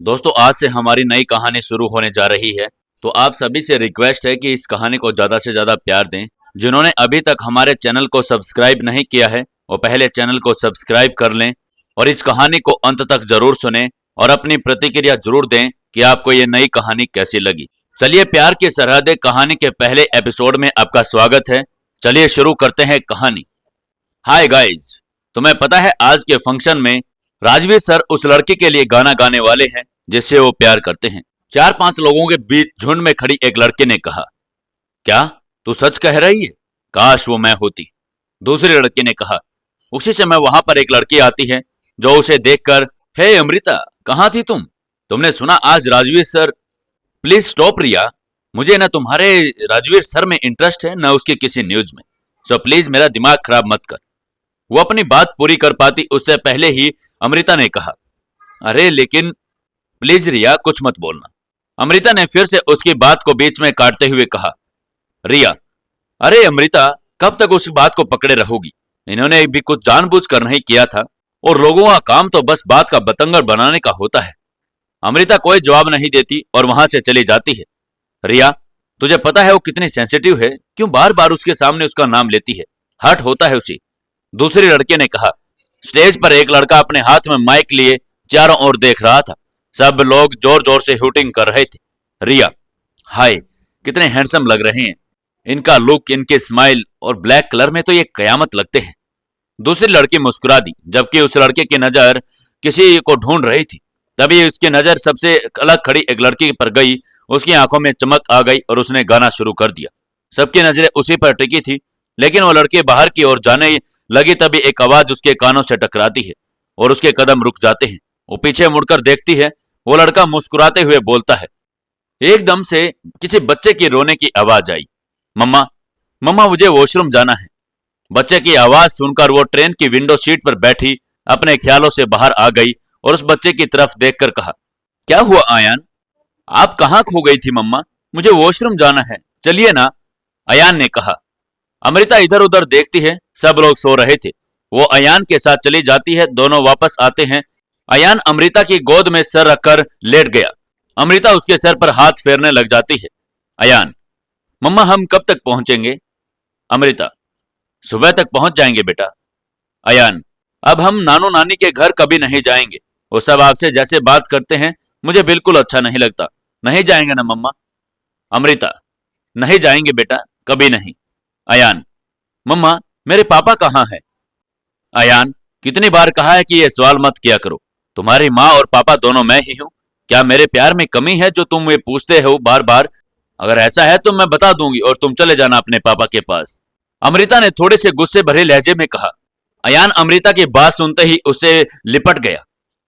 दोस्तों आज से हमारी नई कहानी शुरू होने जा रही है। तो आप सभी से रिक्वेस्ट है कि इस कहानी को ज़्यादा से ज़्यादा प्यार दें। जिन्होंने अभी तक हमारे चैनल को सब्सक्राइब नहीं किया है वो पहले चैनल को सब्सक्राइब कर लें और इस कहानी को अंत तक जरूर सुनें और अपनी प्रतिक्रिया जरूर दें कि आपको ये नई कहानी कैसी लगी। चलिए, प्यार की सरहदें कहानी के पहले एपिसोड में आपका स्वागत है। चलिए शुरू करते हैं कहानी। हाय गाइज, तुम्हें पता है आज के फंक्शन में राजवीर सर उस लड़की के लिए गाना गाने वाले हैं जिससे वो प्यार करते हैं। 4-5 लोगों के बीच झुंड में खड़ी एक लड़की ने कहा, क्या तू सच कह रही है? काश वो मैं होती। दूसरी लड़की ने कहा, उसी समय वहां पर एक लड़की आती है जो उसे देखकर, हे अमृता, कहाँ थी तुम? तुमने सुना आज राजवीर सर। प्लीज स्टॉप रिया, मुझे न तुम्हारे राजवीर सर में इंटरेस्ट है न उसके किसी न्यूज में, सो प्लीज मेरा दिमाग खराब मत कर। वो अपनी बात पूरी कर पाती उससे पहले ही अमृता ने कहा, अरे लेकिन प्लीज रिया कुछ मत बोलना। अमृता ने फिर से उसकी बात को बीच में काटते हुए कहा, रिया, अरे अमृता, कब तक उस बात को पकड़े रहोगी? इन्होंने भी कुछ जानबूझकर नहीं किया था और लोगों का काम तो बस बात का बतंगड़ बनाने का होता है। अमृता कोई जवाब नहीं देती और वहां से चली जाती है। रिया, तुझे पता है वो कितनी सेंसिटिव है, क्यों बार बार उसके सामने उसका नाम लेती है? हर्ट होता है उसे। दूसरी लड़के ने कहा, स्टेज पर एक लड़का अपने हाथ में माइक लिए चारों ओर देख रहा था। सब लोग जोर जोर से हूटिंग कर रहे थे। रिया, हाय, कितने हैंडसम लग रहे हैं। इनका लुक, इनके स्माइल और ब्लैक कलर में तो ये कयामत लगते हैं। दूसरी लड़की मुस्कुरा दी, जबकि उस लड़के की नजर किसी को ढूंढ रही थी। तभी उसकी नजर सबसे अलग खड़ी एक लड़की पर गई। उसकी आंखों में चमक आ गई और उसने गाना शुरू कर दिया। सबकी नजरें उसी पर टिकी थी, लेकिन वो लड़की बाहर की ओर जाने लगी तभी एक आवाज उसके कानों से टकराती है और उसके कदम रुक जाते हैं। वो पीछे मुड़कर देखती है। वो लड़का मुस्कुराते हुए बोलता है, एकदम से किसी बच्चे की रोने की आवाज आई। मम्मा, मम्मा, मुझे वॉशरूम जाना है। बच्चे की आवाज सुनकर वो ट्रेन की विंडो सीट पर बैठी अपने ख्यालों से बाहर आ गई और उस बच्चे की तरफ देखकर कहा, क्या हुआ आयान? आप कहाँ खो गई थी मम्मा? मुझे वॉशरूम जाना है, चलिए ना, अयान ने कहा। अमृता इधर उधर देखती है। सब लोग सो रहे थे। वो अयान के साथ चली जाती है। दोनों वापस आते हैं। अयान अमृता की गोद में सर रखकर लेट गया। अमृता उसके सर पर हाथ फेरने लग जाती है। अयान, मम्मा हम कब तक पहुंचेंगे? अमृता, सुबह तक पहुंच जाएंगे बेटा। अयान, अब हम नानू नानी के घर कभी नहीं जाएंगे। वो सब आपसे जैसे बात करते हैं, मुझे बिल्कुल अच्छा नहीं लगता। नहीं जाएंगे ना मम्मा? अमृता, नहीं जाएंगे बेटा, कभी नहीं। अयान, मम्मा मेरे पापा कहाँ हैं? अयान, कितनी बार कहा है कि ये सवाल मत किया करो। तुम्हारी माँ और पापा दोनों मैं ही हूं। क्या मेरे प्यार में कमी है जो तुम ये पूछते हो बार बार? अगर ऐसा है तो मैं बता दूंगी और तुम चले जाना अपने पापा के पास। अमृता ने थोड़े से गुस्से भरे लहजे में कहा। अयान अमृता की बात सुनते ही उससे लिपट गया।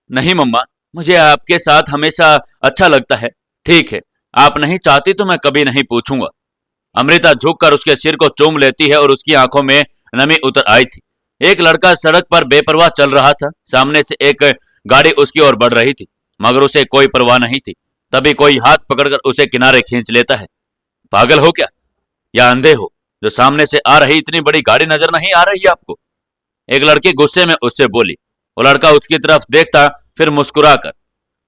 नहीं मम्मा, मुझे आपके साथ हमेशा अच्छा लगता है। ठीक है, आप नहीं चाहती तो मैं कभी नहीं पूछूंगा। अमृता झुककर उसके सिर को चूम लेती है और उसकी आंखों में नमी उतर आई थी। एक लड़का सड़क पर बेपरवाह चल रहा था। सामने से एक गाड़ी उसकी ओर बढ़ रही थी, मगर उसे कोई परवाह नहीं थी। तभी कोई हाथ पकड़कर उसे किनारे खींच लेता है। पागल हो क्या या अंधे हो? जो सामने से आ रही इतनी बड़ी गाड़ी नजर नहीं आ रही आपको? एक लड़की गुस्से में उससे बोली। वो लड़का उसकी तरफ देखता, फिर मुस्कुरा कर,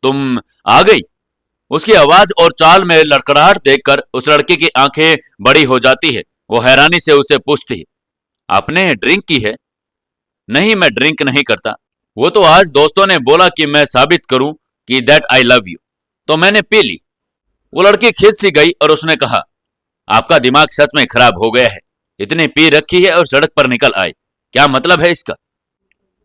तुम आ गई? उसकी आवाज और चाल में लड़खड़ाहट देखकर उस लड़के की आंखें बड़ी हो जाती है। वो हैरानी से उसे पूछती है, आपने ड्रिंक की है? नहीं, मैं ड्रिंक नहीं करता। वो तो आज दोस्तों ने बोला कि मैं साबित करूं कि दैट आई लव यू, तो मैंने पी ली। वो लड़की खिंच सी गई और उसने कहा, आपका दिमाग सच में खराब हो गया है। इतनी पी रखी है और सड़क पर निकल आए, क्या मतलब है इसका?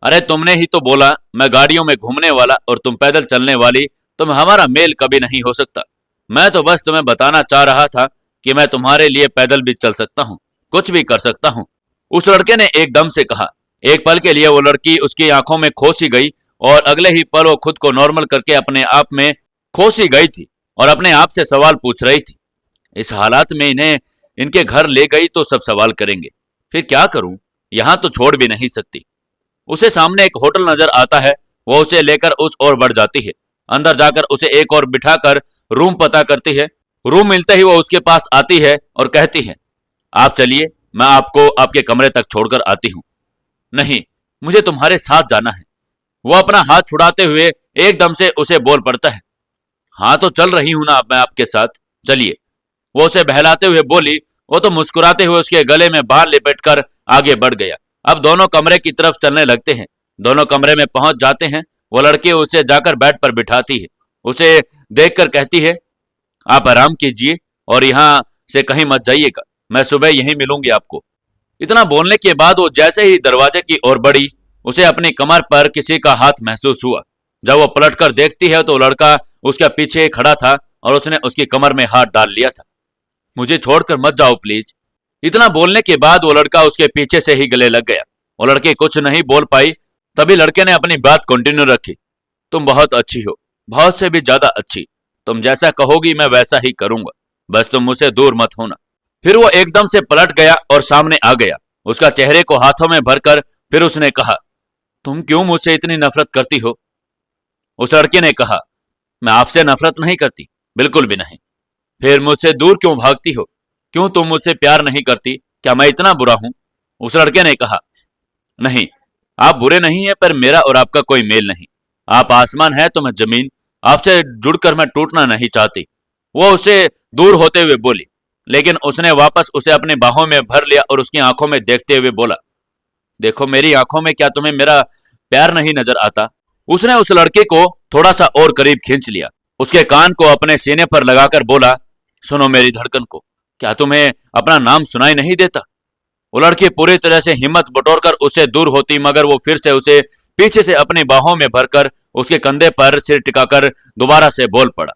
अरे तुमने ही तो बोला मैं गाड़ियों में घूमने वाला और तुम पैदल चलने वाली, तो हमारा मेल कभी नहीं हो सकता। मैं तो बस तुम्हें बताना चाह रहा था कि मैं तुम्हारे लिए पैदल भी चल सकता हूँ, कुछ भी कर सकता हूँ। उस लड़के ने एकदम से कहा। एक पल के लिए वो लड़की उसकी आंखों में खो सी गई और अगले ही पल वो खुद को नॉर्मल करके अपने आप में खो सी गई थी और अपने आप से सवाल पूछ रही थी, इस हालात में इन्हें इनके घर ले गई तो सब सवाल करेंगे, फिर क्या करूं? यहां तो छोड़ भी नहीं सकती। उसे सामने एक होटल नजर आता है। वो उसे लेकर उस ओर बढ़ जाती है। अंदर जाकर उसे एक और बिठाकर रूम पता करती है। रूम मिलते ही वो उसके पास आती है और कहती है, आप चलिए, मैं आपको आपके कमरे तक छोड़कर आती हूँ। नहीं, मुझे तुम्हारे साथ जाना है। वो अपना हाथ छुड़ाते हुए एकदम से उसे बोल पड़ता है, हाँ तो चल रही हूं ना अब मैं आपके साथ, चलिए। वो उसे बहलाते हुए बोली। वो तो मुस्कुराते हुए उसके गले में बाल लिपटकर आगे बढ़ गया। अब दोनों कमरे की तरफ चलने लगते हैं। दोनों कमरे में पहुंच जाते हैं। वो लड़की उसे जाकर बेड पर बिठाती है। उसे देखकर कहती है, आप आराम कीजिए और यहाँ से कहीं मत जाइएगा, मैं सुबह यहीं मिलूंगी आपको। इतना बोलने के बाद वो जैसे ही दरवाजे की ओर बढ़ी, उसे अपनी कमर पर किसी का हाथ महसूस हुआ। जब वो पलटकर देखती है तो लड़का उसके पीछे खड़ा था और उसने उसकी कमर में हाथ डाल लिया था। मुझे छोड़कर मत जाओ प्लीज। इतना बोलने के बाद वो लड़का उसके पीछे से ही गले लग गया। वो लड़की कुछ नहीं बोल पाई। तभी लड़के ने अपनी बात कंटिन्यू रखी। तुम बहुत अच्छी हो, बहुत से भी ज्यादा अच्छी। तुम जैसा कहोगी मैं वैसा ही करूंगा, बस तुम मुझसे दूर मत होना। फिर वो एकदम से पलट गया और सामने आ गया, उसका चेहरे को हाथों में भरकर। फिर उसने कहा, तुम क्यों मुझसे इतनी नफरत करती हो? उस लड़के ने कहा, मैं आपसे नफरत नहीं करती, बिल्कुल भी नहीं। फिर मुझसे दूर क्यों भागती हो? क्यों तुम मुझसे प्यार नहीं करती? क्या मैं इतना बुरा हूं? उस लड़के ने कहा, नहीं, आप बुरे नहीं हैं, पर मेरा और आपका कोई मेल नहीं। आप आसमान है तो मैं जमीन, आपसे जुड़कर मैं टूटना नहीं चाहती। वो उसे दूर होते हुए बोली, लेकिन उसने वापस उसे अपनी बाहों में भर लिया और उसकी आंखों में देखते हुए बोला, देखो मेरी आंखों में क्या तुम्हें मेरा प्यार नहीं नजर आता? उसने उस लड़के को थोड़ा सा और करीब खींच लिया, उसके कान को अपने सीने पर लगाकर बोला, सुनो मेरी धड़कन को, क्या तुम्हें अपना नाम सुनाई नहीं देता? वो लड़की पूरी तरह से हिम्मत बटोरकर उससे दूर होती, मगर वो फिर से उसे पीछे से अपनी बाहों में भरकर उसके कंधे पर सिर टिकाकर दोबारा से बोल पड़ा,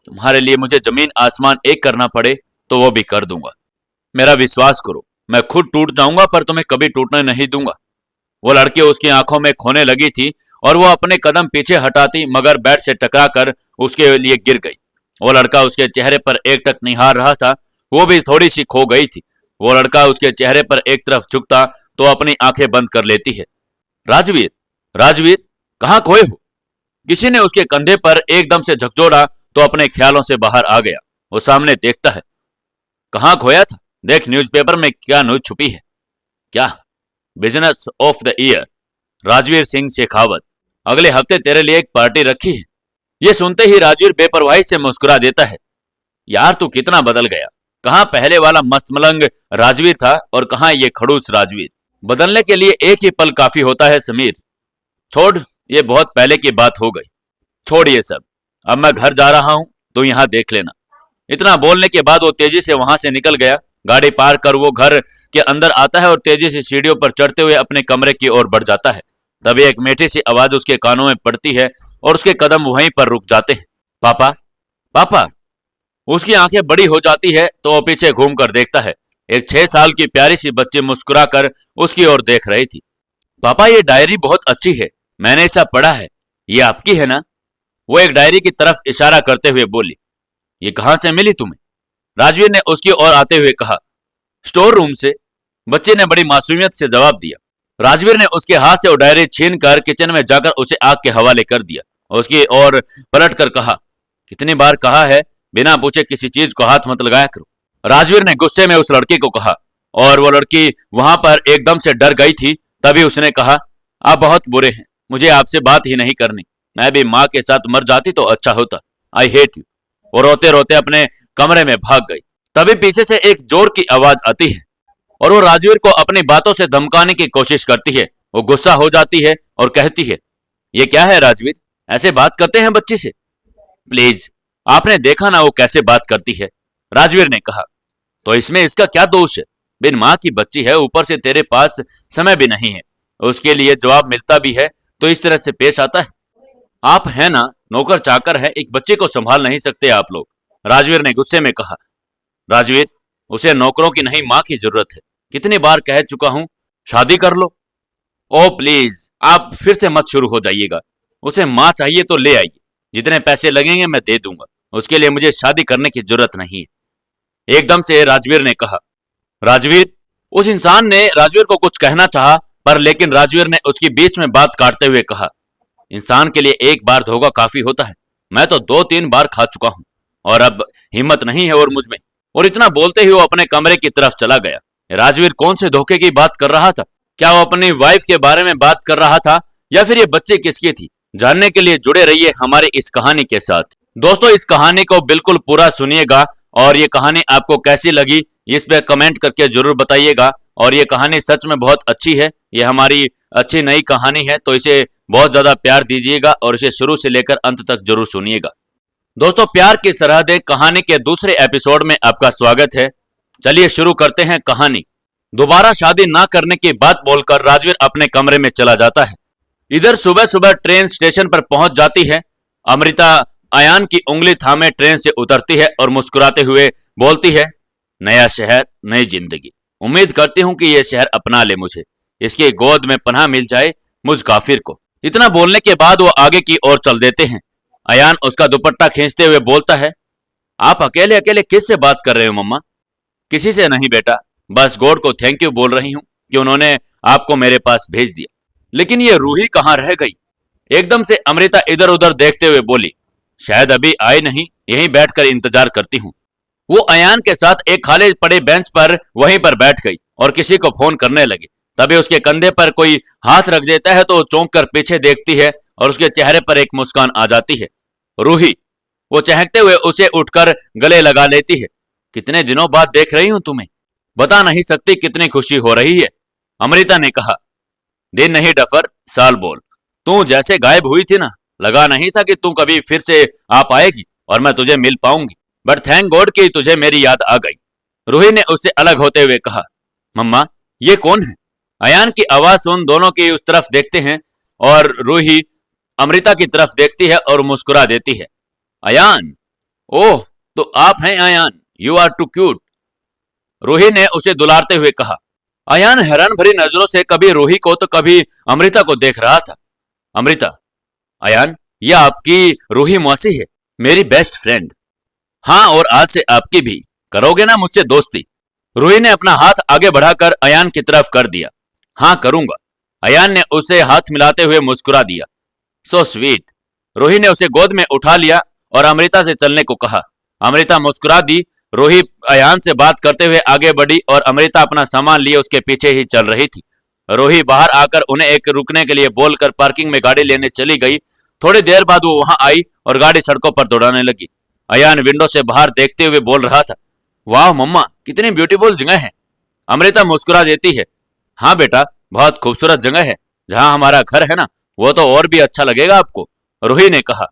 तुम्हारे लिए मुझे जमीन आसमान एक करना पड़े तो वो भी कर दूंगा। मेरा विश्वास करो, मैं खुद टूट जाऊंगा पर तुम्हें कभी टूटने नहीं दूंगा। वो लड़की उसकी आंखों में खोने लगी थी और वो अपने कदम पीछे हटाती, मगर बेड से टकराकर उसके लिए गिर गई। वो लड़का उसके चेहरे पर एकटक निहार रहा था, वो भी थोड़ी सी खो गई थी। वो लड़का उसके चेहरे पर एक तरफ झुकता तो अपनी आंखें बंद कर लेती है। राजवीर, राजवीर, कहाँ खोए हो? किसी ने उसके कंधे पर एकदम से झकझोरा तो अपने ख्यालों से बाहर आ गया। वो सामने देखता है, कहाँ खोया था? देख न्यूज़पेपर में क्या न्यूज छुपी है। क्या? Business of the year, Rajveer Singh Shekhawat, अगले हफ्ते तेरे लिए एक पार्टी रखी है। ये सुनते ही राजवीर बेपरवाही से मुस्कुरा देता है। यार तू कितना बदल गया, कहाँ पहले वाला मस्त मलंग राजवीर था और कहाँ ये खड़ूस राजवीर। बदलने के लिए एक ही पल काफी होता है समीर। छोड़, ये बहुत पहले की बात हो गई, छोड़ ये सब। अब मैं घर जा रहा हूं, तो यहां देख लेना। इतना बोलने के बाद वो तेजी से वहां से निकल गया। गाड़ी पार कर वो घर के अंदर आता है और तेजी से सीढ़ियों पर चढ़ते हुए अपने कमरे की ओर बढ़ जाता है। तभी एक मीठी सी आवाज उसके कानों में पड़ती है और उसके कदम वहीं पर रुक जाते हैं। पापा, पापा। उसकी आंखें बड़ी हो जाती है तो वो पीछे घूम कर देखता है। एक 6 साल की प्यारी सी बच्ची मुस्कुराकर उसकी ओर देख रही थी। पापा ये डायरी बहुत अच्छी है, मैंने इसे पढ़ा है, ये आपकी है ना? वो एक डायरी की तरफ इशारा करते हुए बोली। ये कहां से मिली तुम्हें? राजवीर ने उसकी ओर आते हुए कहा। स्टोर रूम से, बच्चे ने बड़ी मासूमियत से जवाब दिया। राजवीर ने उसके हाथ से वो डायरी छीन कर किचन में जाकर उसे आग के हवाले कर दिया और उसकी ओर पलट कर कहा, कितनी बार कहा है बिना पूछे किसी चीज को हाथ मत लगाया करो। राजवीर ने गुस्से में उस लड़की को कहा और वो लड़की वहां पर एकदम से डर गई थी। तभी उसने कहा, आप बहुत बुरे हैं, मुझे आपसे बात ही नहीं करनी। मैं भी माँ के साथ मर जाती तो अच्छा होता। I hate you. वो रोते रोते अपने कमरे में भाग गई। तभी पीछे से एक जोर की आवाज आती है और वो राजवीर को अपनी बातों से धमकाने की कोशिश करती है। वो गुस्सा हो जाती है और कहती है, ये क्या है राजवीर, ऐसे बात करते हैं बच्ची से? प्लीज, आपने देखा ना वो कैसे बात करती है। राजवीर ने कहा, तो इसमें इसका क्या दोष है? बिन माँ की बच्ची है, ऊपर से तेरे पास समय भी नहीं है, उसके लिए जवाब मिलता भी है तो इस तरह से पेश आता है। आप है ना, नौकर चाकर है, एक बच्चे को संभाल नहीं सकते आप लोग? राजवीर ने गुस्से में कहा। राजवीर, उसे नौकरों की नहीं माँ की जरूरत है। कितनी बार कह चुका हूं, शादी कर लो। ओ प्लीज, आप फिर से मत शुरू हो जाइएगा। उसे माँ चाहिए तो ले आइए, जितने पैसे लगेंगे मैं दे दूंगा, उसके लिए मुझे शादी करने की जरूरत नहीं है, एकदम से राजवीर ने कहा। राजवीर, उस इंसान ने राजवीर को कुछ कहना चाहा, पर लेकिन राजवीर ने उसकी बीच में बात काटते हुए कहा, इंसान के लिए एक बार धोखा काफी होता है, मैं तो 2-3 बार खा चुका हूं और अब हिम्मत नहीं है और मुझ में। और इतना बोलते ही वो अपने कमरे की तरफ चला गया। राजवीर कौन से धोखे की बात कर रहा था? क्या वो अपनी वाइफ के बारे में बात कर रहा था या फिर ये बच्चे किसकी थी? जानने के लिए जुड़े रहिए हमारे इस कहानी के साथ। दोस्तों इस कहानी को बिल्कुल पूरा सुनिएगा और ये कहानी आपको कैसी लगी इस पे कमेंट करके जरूर बताइएगा। और ये कहानी सच में बहुत अच्छी है, ये हमारी अच्छी नई कहानी है, तो इसे बहुत ज्यादा प्यार दीजिएगा और इसे शुरू से लेकर अंत तक जरूर सुनिएगा। दोस्तों प्यार की सरहदें कहानी के दूसरे एपिसोड में आपका स्वागत है। चलिए शुरू करते हैं कहानी। दोबारा शादी ना करने की बात बोलकर राजवीर अपने कमरे में चला जाता है। इधर सुबह सुबह ट्रेन स्टेशन पर पहुंच जाती है। अमृता अयान की उंगली थामे ट्रेन से उतरती है और मुस्कुराते हुए बोलती है, नया शहर नई जिंदगी, उम्मीद करती हूँ कि यह शहर अपना ले मुझे, इसकी गोद में पनाह मिल जाए मुझ काफिर को। इतना बोलने के बाद वो आगे की ओर चल देते हैं। अयान उसका दुपट्टा खींचते हुए बोलता है, आप अकेले अकेले किससे बात कर रहे हो मम्मा? किसी से नहीं बेटा, बस गॉड को थैंक यू बोल रही हूँ कि उन्होंने आपको मेरे पास भेज दिया। लेकिन ये रूही कहाँ रह गई? एकदम से अमृता इधर उधर देखते हुए बोली, शायद अभी आए नहीं, यहीं बैठकर इंतजार करती हूँ। वो अयान के साथ एक खाली पड़े बेंच पर वहीं पर बैठ गई और किसी को फोन करने लगी। तभी उसके कंधे पर कोई हाथ रख देता है तो वो चौंक कर पीछे देखती है और उसके चेहरे पर एक मुस्कान आ जाती है। रूही। वो चहकते हुए उसे उठकर गले लगा लेती है। कितने दिनों बाद देख रही हूं तुम्हें, बता नहीं सकती कितनी खुशी हो रही है। अमृता ने कहा, दिन नहीं डफर, साल बोल। तू जैसे गायब हुई थी ना, लगा नहीं था कि तू कभी फिर से आ पाएगी और मैं तुझे मिल पाऊंगी, बट थैंक गॉड कि तुझे मेरी याद आ गई। रूही ने उससे अलग होते हुए कहा, मम्मा ये कौन है? अयान की आवाज सुन दोनों की उस तरफ देखते हैं और रूही अमृता की तरफ देखती है और मुस्कुरा देती है। अयान, ओह तो आप हैं Ayaan, you are too cute, Ruhi ने उसे दुलारते हुए कहा। अयान हैरान भरी नजरों से कभी रूही को तो कभी अमृता को देख रहा था। अमृता, अयान यह आपकी रूही मौसी है, मेरी बेस्ट फ्रेंड। हाँ और आज से आपकी भी, करोगे ना मुझसे दोस्ती? रूही ने अपना हाथ आगे बढ़ाकर अयान की तरफ कर दिया। हाँ करूंगा। अयान ने उसे हाथ मिलाते हुए मुस्कुरा दिया। So sweet. रूही ने उसे गोद में उठा लिया और अमृता से चलने को कहा। अमृता मुस्कुरा दी। रूही अयान से बात करते हुए आगे बढ़ी और अमृता अपना सामान लिए उसके पीछे ही चल रही थी। रूही बाहर आकर उन्हें एक रुकने के लिए बोलकर पार्किंग में गाड़ी लेने चली गई। थोड़ी देर बाद वो वहां आई और गाड़ी सड़कों पर दौड़ाने लगी। अयान विंडो से बाहर देखते हुए बोल रहा था, वाह मम्मा कितनी ब्यूटीफुल जगह है। अमृता मुस्कुरा देती है, हाँ बेटा बहुत खूबसूरत जगह है, जहां हमारा घर है ना वो तो और भी अच्छा लगेगा आपको। रूही ने कहा,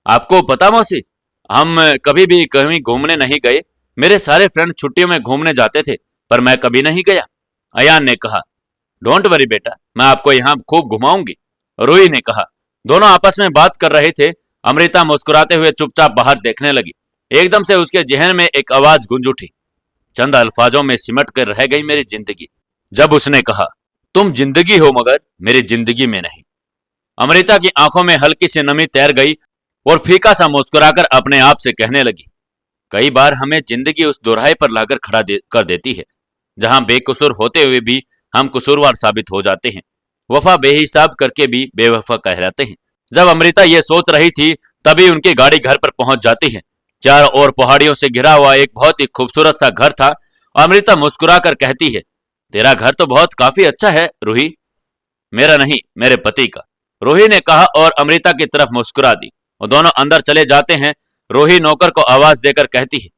आपको पता मौसी, हम कभी भी कहीं घूमने नहीं गए। मेरे सारे फ्रेंड छुट्टियों में घूमने जाते थे पर मैं कभी नहीं गया। अयान ने कहा, डोंट वरी बेटा, मैं आपको यहाँ खूब घुमाऊंगी। रूही ने कहा। दोनों आपस में बात कर रहे थे। अमृता मुस्कुराते हुए चुपचाप बाहर देखने लगी। एकदम से उसके जहन में एक आवाज गूंज उठी। चंद अल्फाजों में सिमट कर रह गई मेरी जिंदगी, जब उसने कहा, तुम जिंदगी हो मगर मेरी जिंदगी में नहीं। अमृता की आंखों में हल्की सी नमी तैर गई और फीका सा मुस्कुराकर अपने आप से कहने लगी, कई बार हमें जिंदगी उस दोराहे पर लाकर खड़ा कर देती है जहां बेकसूर होते हुए भी हम कसूरवार साबित हो जाते हैं, वफा बेहिसाब करके भी बेवफा कहलाते हैं। जब अमृता ये सोच रही थी तभी उनकी गाड़ी घर पर पहुंच जाती है। चारों ओर पहाड़ियों से घिरा हुआ एक बहुत ही खूबसूरत सा घर था। अमृता मुस्कुराकर कहती है, तेरा घर तो बहुत काफी अच्छा है रूही। मेरा नहीं, मेरे पति का, रूही ने कहा और अमृता की तरफ मुस्कुरा दी। वो दोनों अंदर चले जाते हैं। रूही नौकर को आवाज देकर कहती है,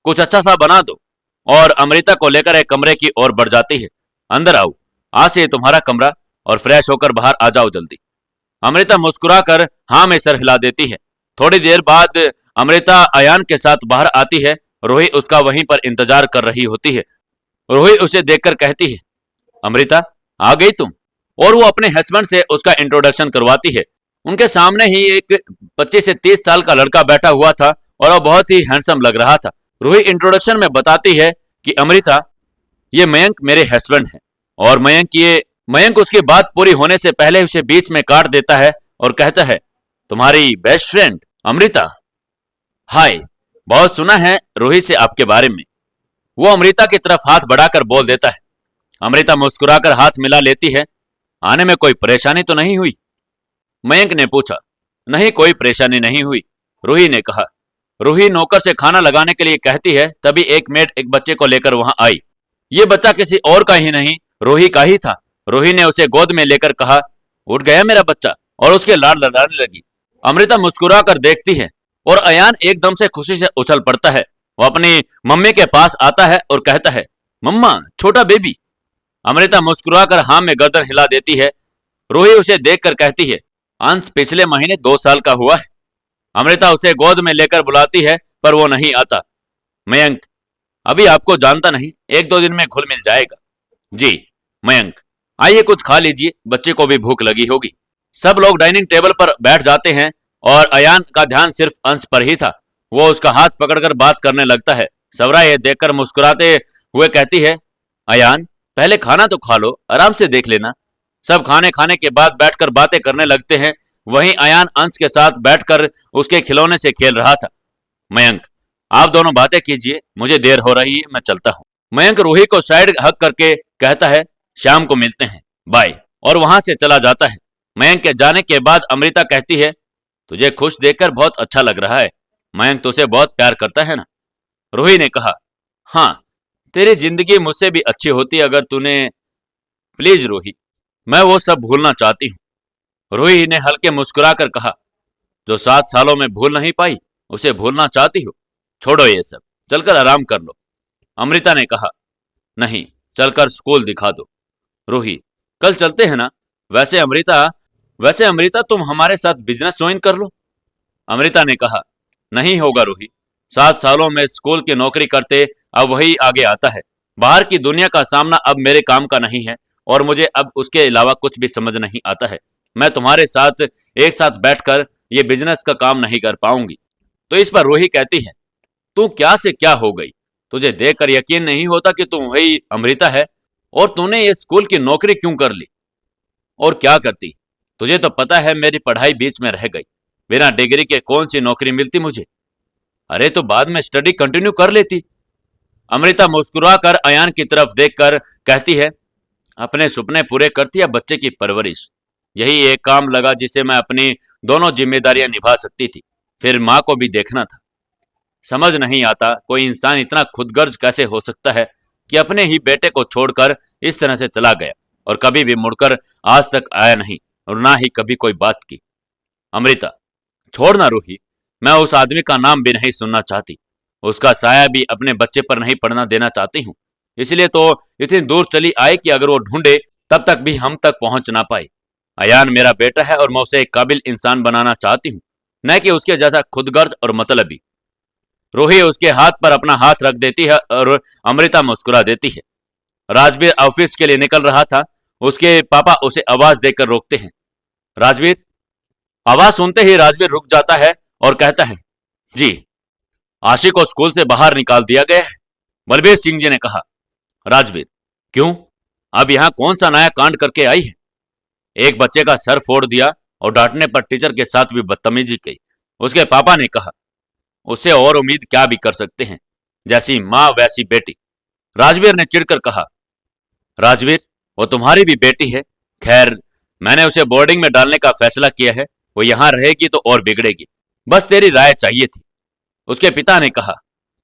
कुछ अच्छा सा बना दो, और अमृता को लेकर एक कमरे की ओर बढ़ जाती है। अंदर आओ, आज से तुम्हारा कमरा, और फ्रेश होकर बाहर आ जाओ जल्दी। अमृता मुस्कुराकर हाँ में सर हिला देती है। थोड़ी देर बाद अमृता अयान के साथ बाहर आती है। रूही उसका वहीं पर इंतजार कर रही होती है। रूही उसे देखकर कहती है, अमृता आ गई तुम? और वो अपने हस्बैंड से उसका इंट्रोडक्शन करवाती है। उनके सामने ही एक 25 से 30 साल का लड़का बैठा हुआ था और वो बहुत ही हैंडसम लग रहा था। रूही इंट्रोडक्शन में बताती है कि अमृता, ये मयंक मेरे हस्बैंड है। और मयंक उसकी बात पूरी होने से पहले उसे बीच में काट देता है और कहता है, तुम्हारी बेस्ट फ्रेंड अमृता, हाय, बहुत सुना है रूही से आपके बारे में। वो अमृता की तरफ हाथ बढ़ाकर बोल देता है। अमृता मुस्कुराकर हाथ मिला लेती है। आने में कोई परेशानी तो नहीं हुई? मयंक ने पूछा। नहीं, कोई परेशानी नहीं हुई, रूही ने कहा। रूही नौकर से खाना लगाने के लिए कहती है। तभी एक मेड एक बच्चे को लेकर वहां आई। ये बच्चा किसी और का ही नहीं, रूही का ही था। रूही ने उसे गोद में लेकर कहा, उठ गया मेरा बच्चा, और उसके लाड लड़ाने लगी। अमृता मुस्कुरा कर देखती है। और अयान एकदम से खुशी से उछल पड़ता है। वो अपनी मम्मी के पास आता है और कहता है, मम्मा, छोटा बेबी। अमृता मुस्कुराकर हाँ में गर्दन हिला देती है। रूही उसे देखकर कहती है, अंश पिछले महीने 2 साल का हुआ है। अमृता उसे गोद में लेकर बुलाती है पर वो नहीं आता। मयंक, अभी आपको जानता नहीं, 1-2 दिन में घुल मिल जाएगा। जी मयंक, आइए कुछ खा लीजिए, बच्चे को भी भूख लगी होगी। सब लोग डाइनिंग टेबल पर बैठ जाते हैं और अयान का ध्यान सिर्फ अंश पर ही था। वो उसका हाथ पकड़कर बात करने लगता है। सबरा ये देखकर मुस्कुराते हुए कहती है, अयान, पहले खाना तो खा लो, आराम से देख लेना। सब खाने खाने के बाद बैठकर बातें करने लगते हैं। वहीं अयान अंश के साथ बैठकर उसके खिलौने से खेल रहा था। मयंक, आप दोनों बातें कीजिए, मुझे देर हो रही है, मैं चलता हूँ। मयंक रूही को साइड हक करके कहता है, शाम को मिलते हैं, बाय, और वहां से चला जाता है। मयंक के जाने के बाद अमृता कहती है, तुझे खुश देखकर बहुत अच्छा लग रहा है। मयंक तुझसे बहुत प्यार करता है ना? रूही ने कहा, हाँ, तेरी जिंदगी मुझसे भी अच्छी होती अगर तूने। प्लीज रूही, मैं वो सब भूलना चाहती हूँ। रूही ने हल्के मुस्कुराकर कहा, जो 7 सालों में भूल नहीं पाई उसे भूलना चाहती हो? छोड़ो ये सब, चलकर आराम कर लो। अमृता ने कहा, नहीं, चलकर स्कूल दिखा दो। रूही, कल चलते हैं ना? वैसे अमृता तुम हमारे साथ बिजनेस ज्वाइन कर लो। अमृता ने कहा, नहीं होगा रूही, 7 सालों में स्कूल की नौकरी करते अब वही आगे आता है। बाहर की दुनिया का सामना अब मेरे काम का नहीं है और मुझे अब उसके अलावा कुछ भी समझ नहीं आता है। मैं तुम्हारे साथ एक साथ बैठकर ये बिजनेस का काम नहीं कर पाऊंगी। तो इस पर रूही कहती है, तू क्या से क्या हो गई? तुझे देखकर यकीन नहीं होता कि तू वही अमृता है। और तूने ये स्कूल की नौकरी क्यों कर ली? और क्या करती? तुझे तो पता है मेरी पढ़ाई बीच में रह गई। बिना डिग्री के कौन सी नौकरी मिलती मुझे? अरे तो बाद में स्टडी कंटिन्यू कर लेती। अमृता मुस्कुराकर अयान की तरफ देखकर कहती है, अपने सपने पूरे करती या बच्चे की परवरिश? यही एक काम लगा जिसे मैं अपनी दोनों जिम्मेदारियां निभा सकती थी। फिर माँ को भी देखना था। समझ नहीं आता कोई इंसान इतना खुदगर्ज कैसे हो सकता है कि अपने ही बेटे को छोड़कर इस तरह से चला गया और कभी भी मुड़कर आज तक आया नहीं और ना ही कभी कोई बात की। अमृता, छोड़ना रूही, मैं उस आदमी का नाम भी नहीं सुनना चाहती। उसका साया भी अपने बच्चे पर नहीं पड़ना देना चाहती हूँ। इसलिए तो इतनी दूर चली आई कि अगर वो ढूंढे तब तक भी हम तक पहुंच ना पाए। अयान मेरा बेटा है और मैं उसे एक काबिल इंसान बनाना चाहती हूँ, न कि उसके जैसा खुदगर्ज और मतलबी। रूही उसके हाथ पर अपना हाथ रख देती है और अमृता मुस्कुरा देती है। राजवीर ऑफिस के लिए निकल रहा था। उसके पापा उसे आवाज देकर रोकते हैं। राजवीर। आवाज सुनते ही राजवीर रुक जाता है और कहता है, जी। आशी को स्कूल से बाहर निकाल दिया गया है, बलबीर सिंह जी ने कहा। राजवीर, क्यों? अब यहां कौन सा नया कांड करके आई है? एक बच्चे का सर फोड़ दिया और डांटने पर टीचर के साथ भी बदतमीजी की। उसके पापा ने कहा, उससे और उम्मीद क्या भी कर सकते हैं, जैसी माँ वैसी बेटी। राजवीर ने चिढ़कर कहा, राजवीर, वो तुम्हारी भी बेटी है। खैर, मैंने उसे बोर्डिंग में डालने का फैसला किया है। वो यहां रहेगी तो और बिगड़ेगी। बस तेरी राय चाहिए थी। उसके पिता ने कहा,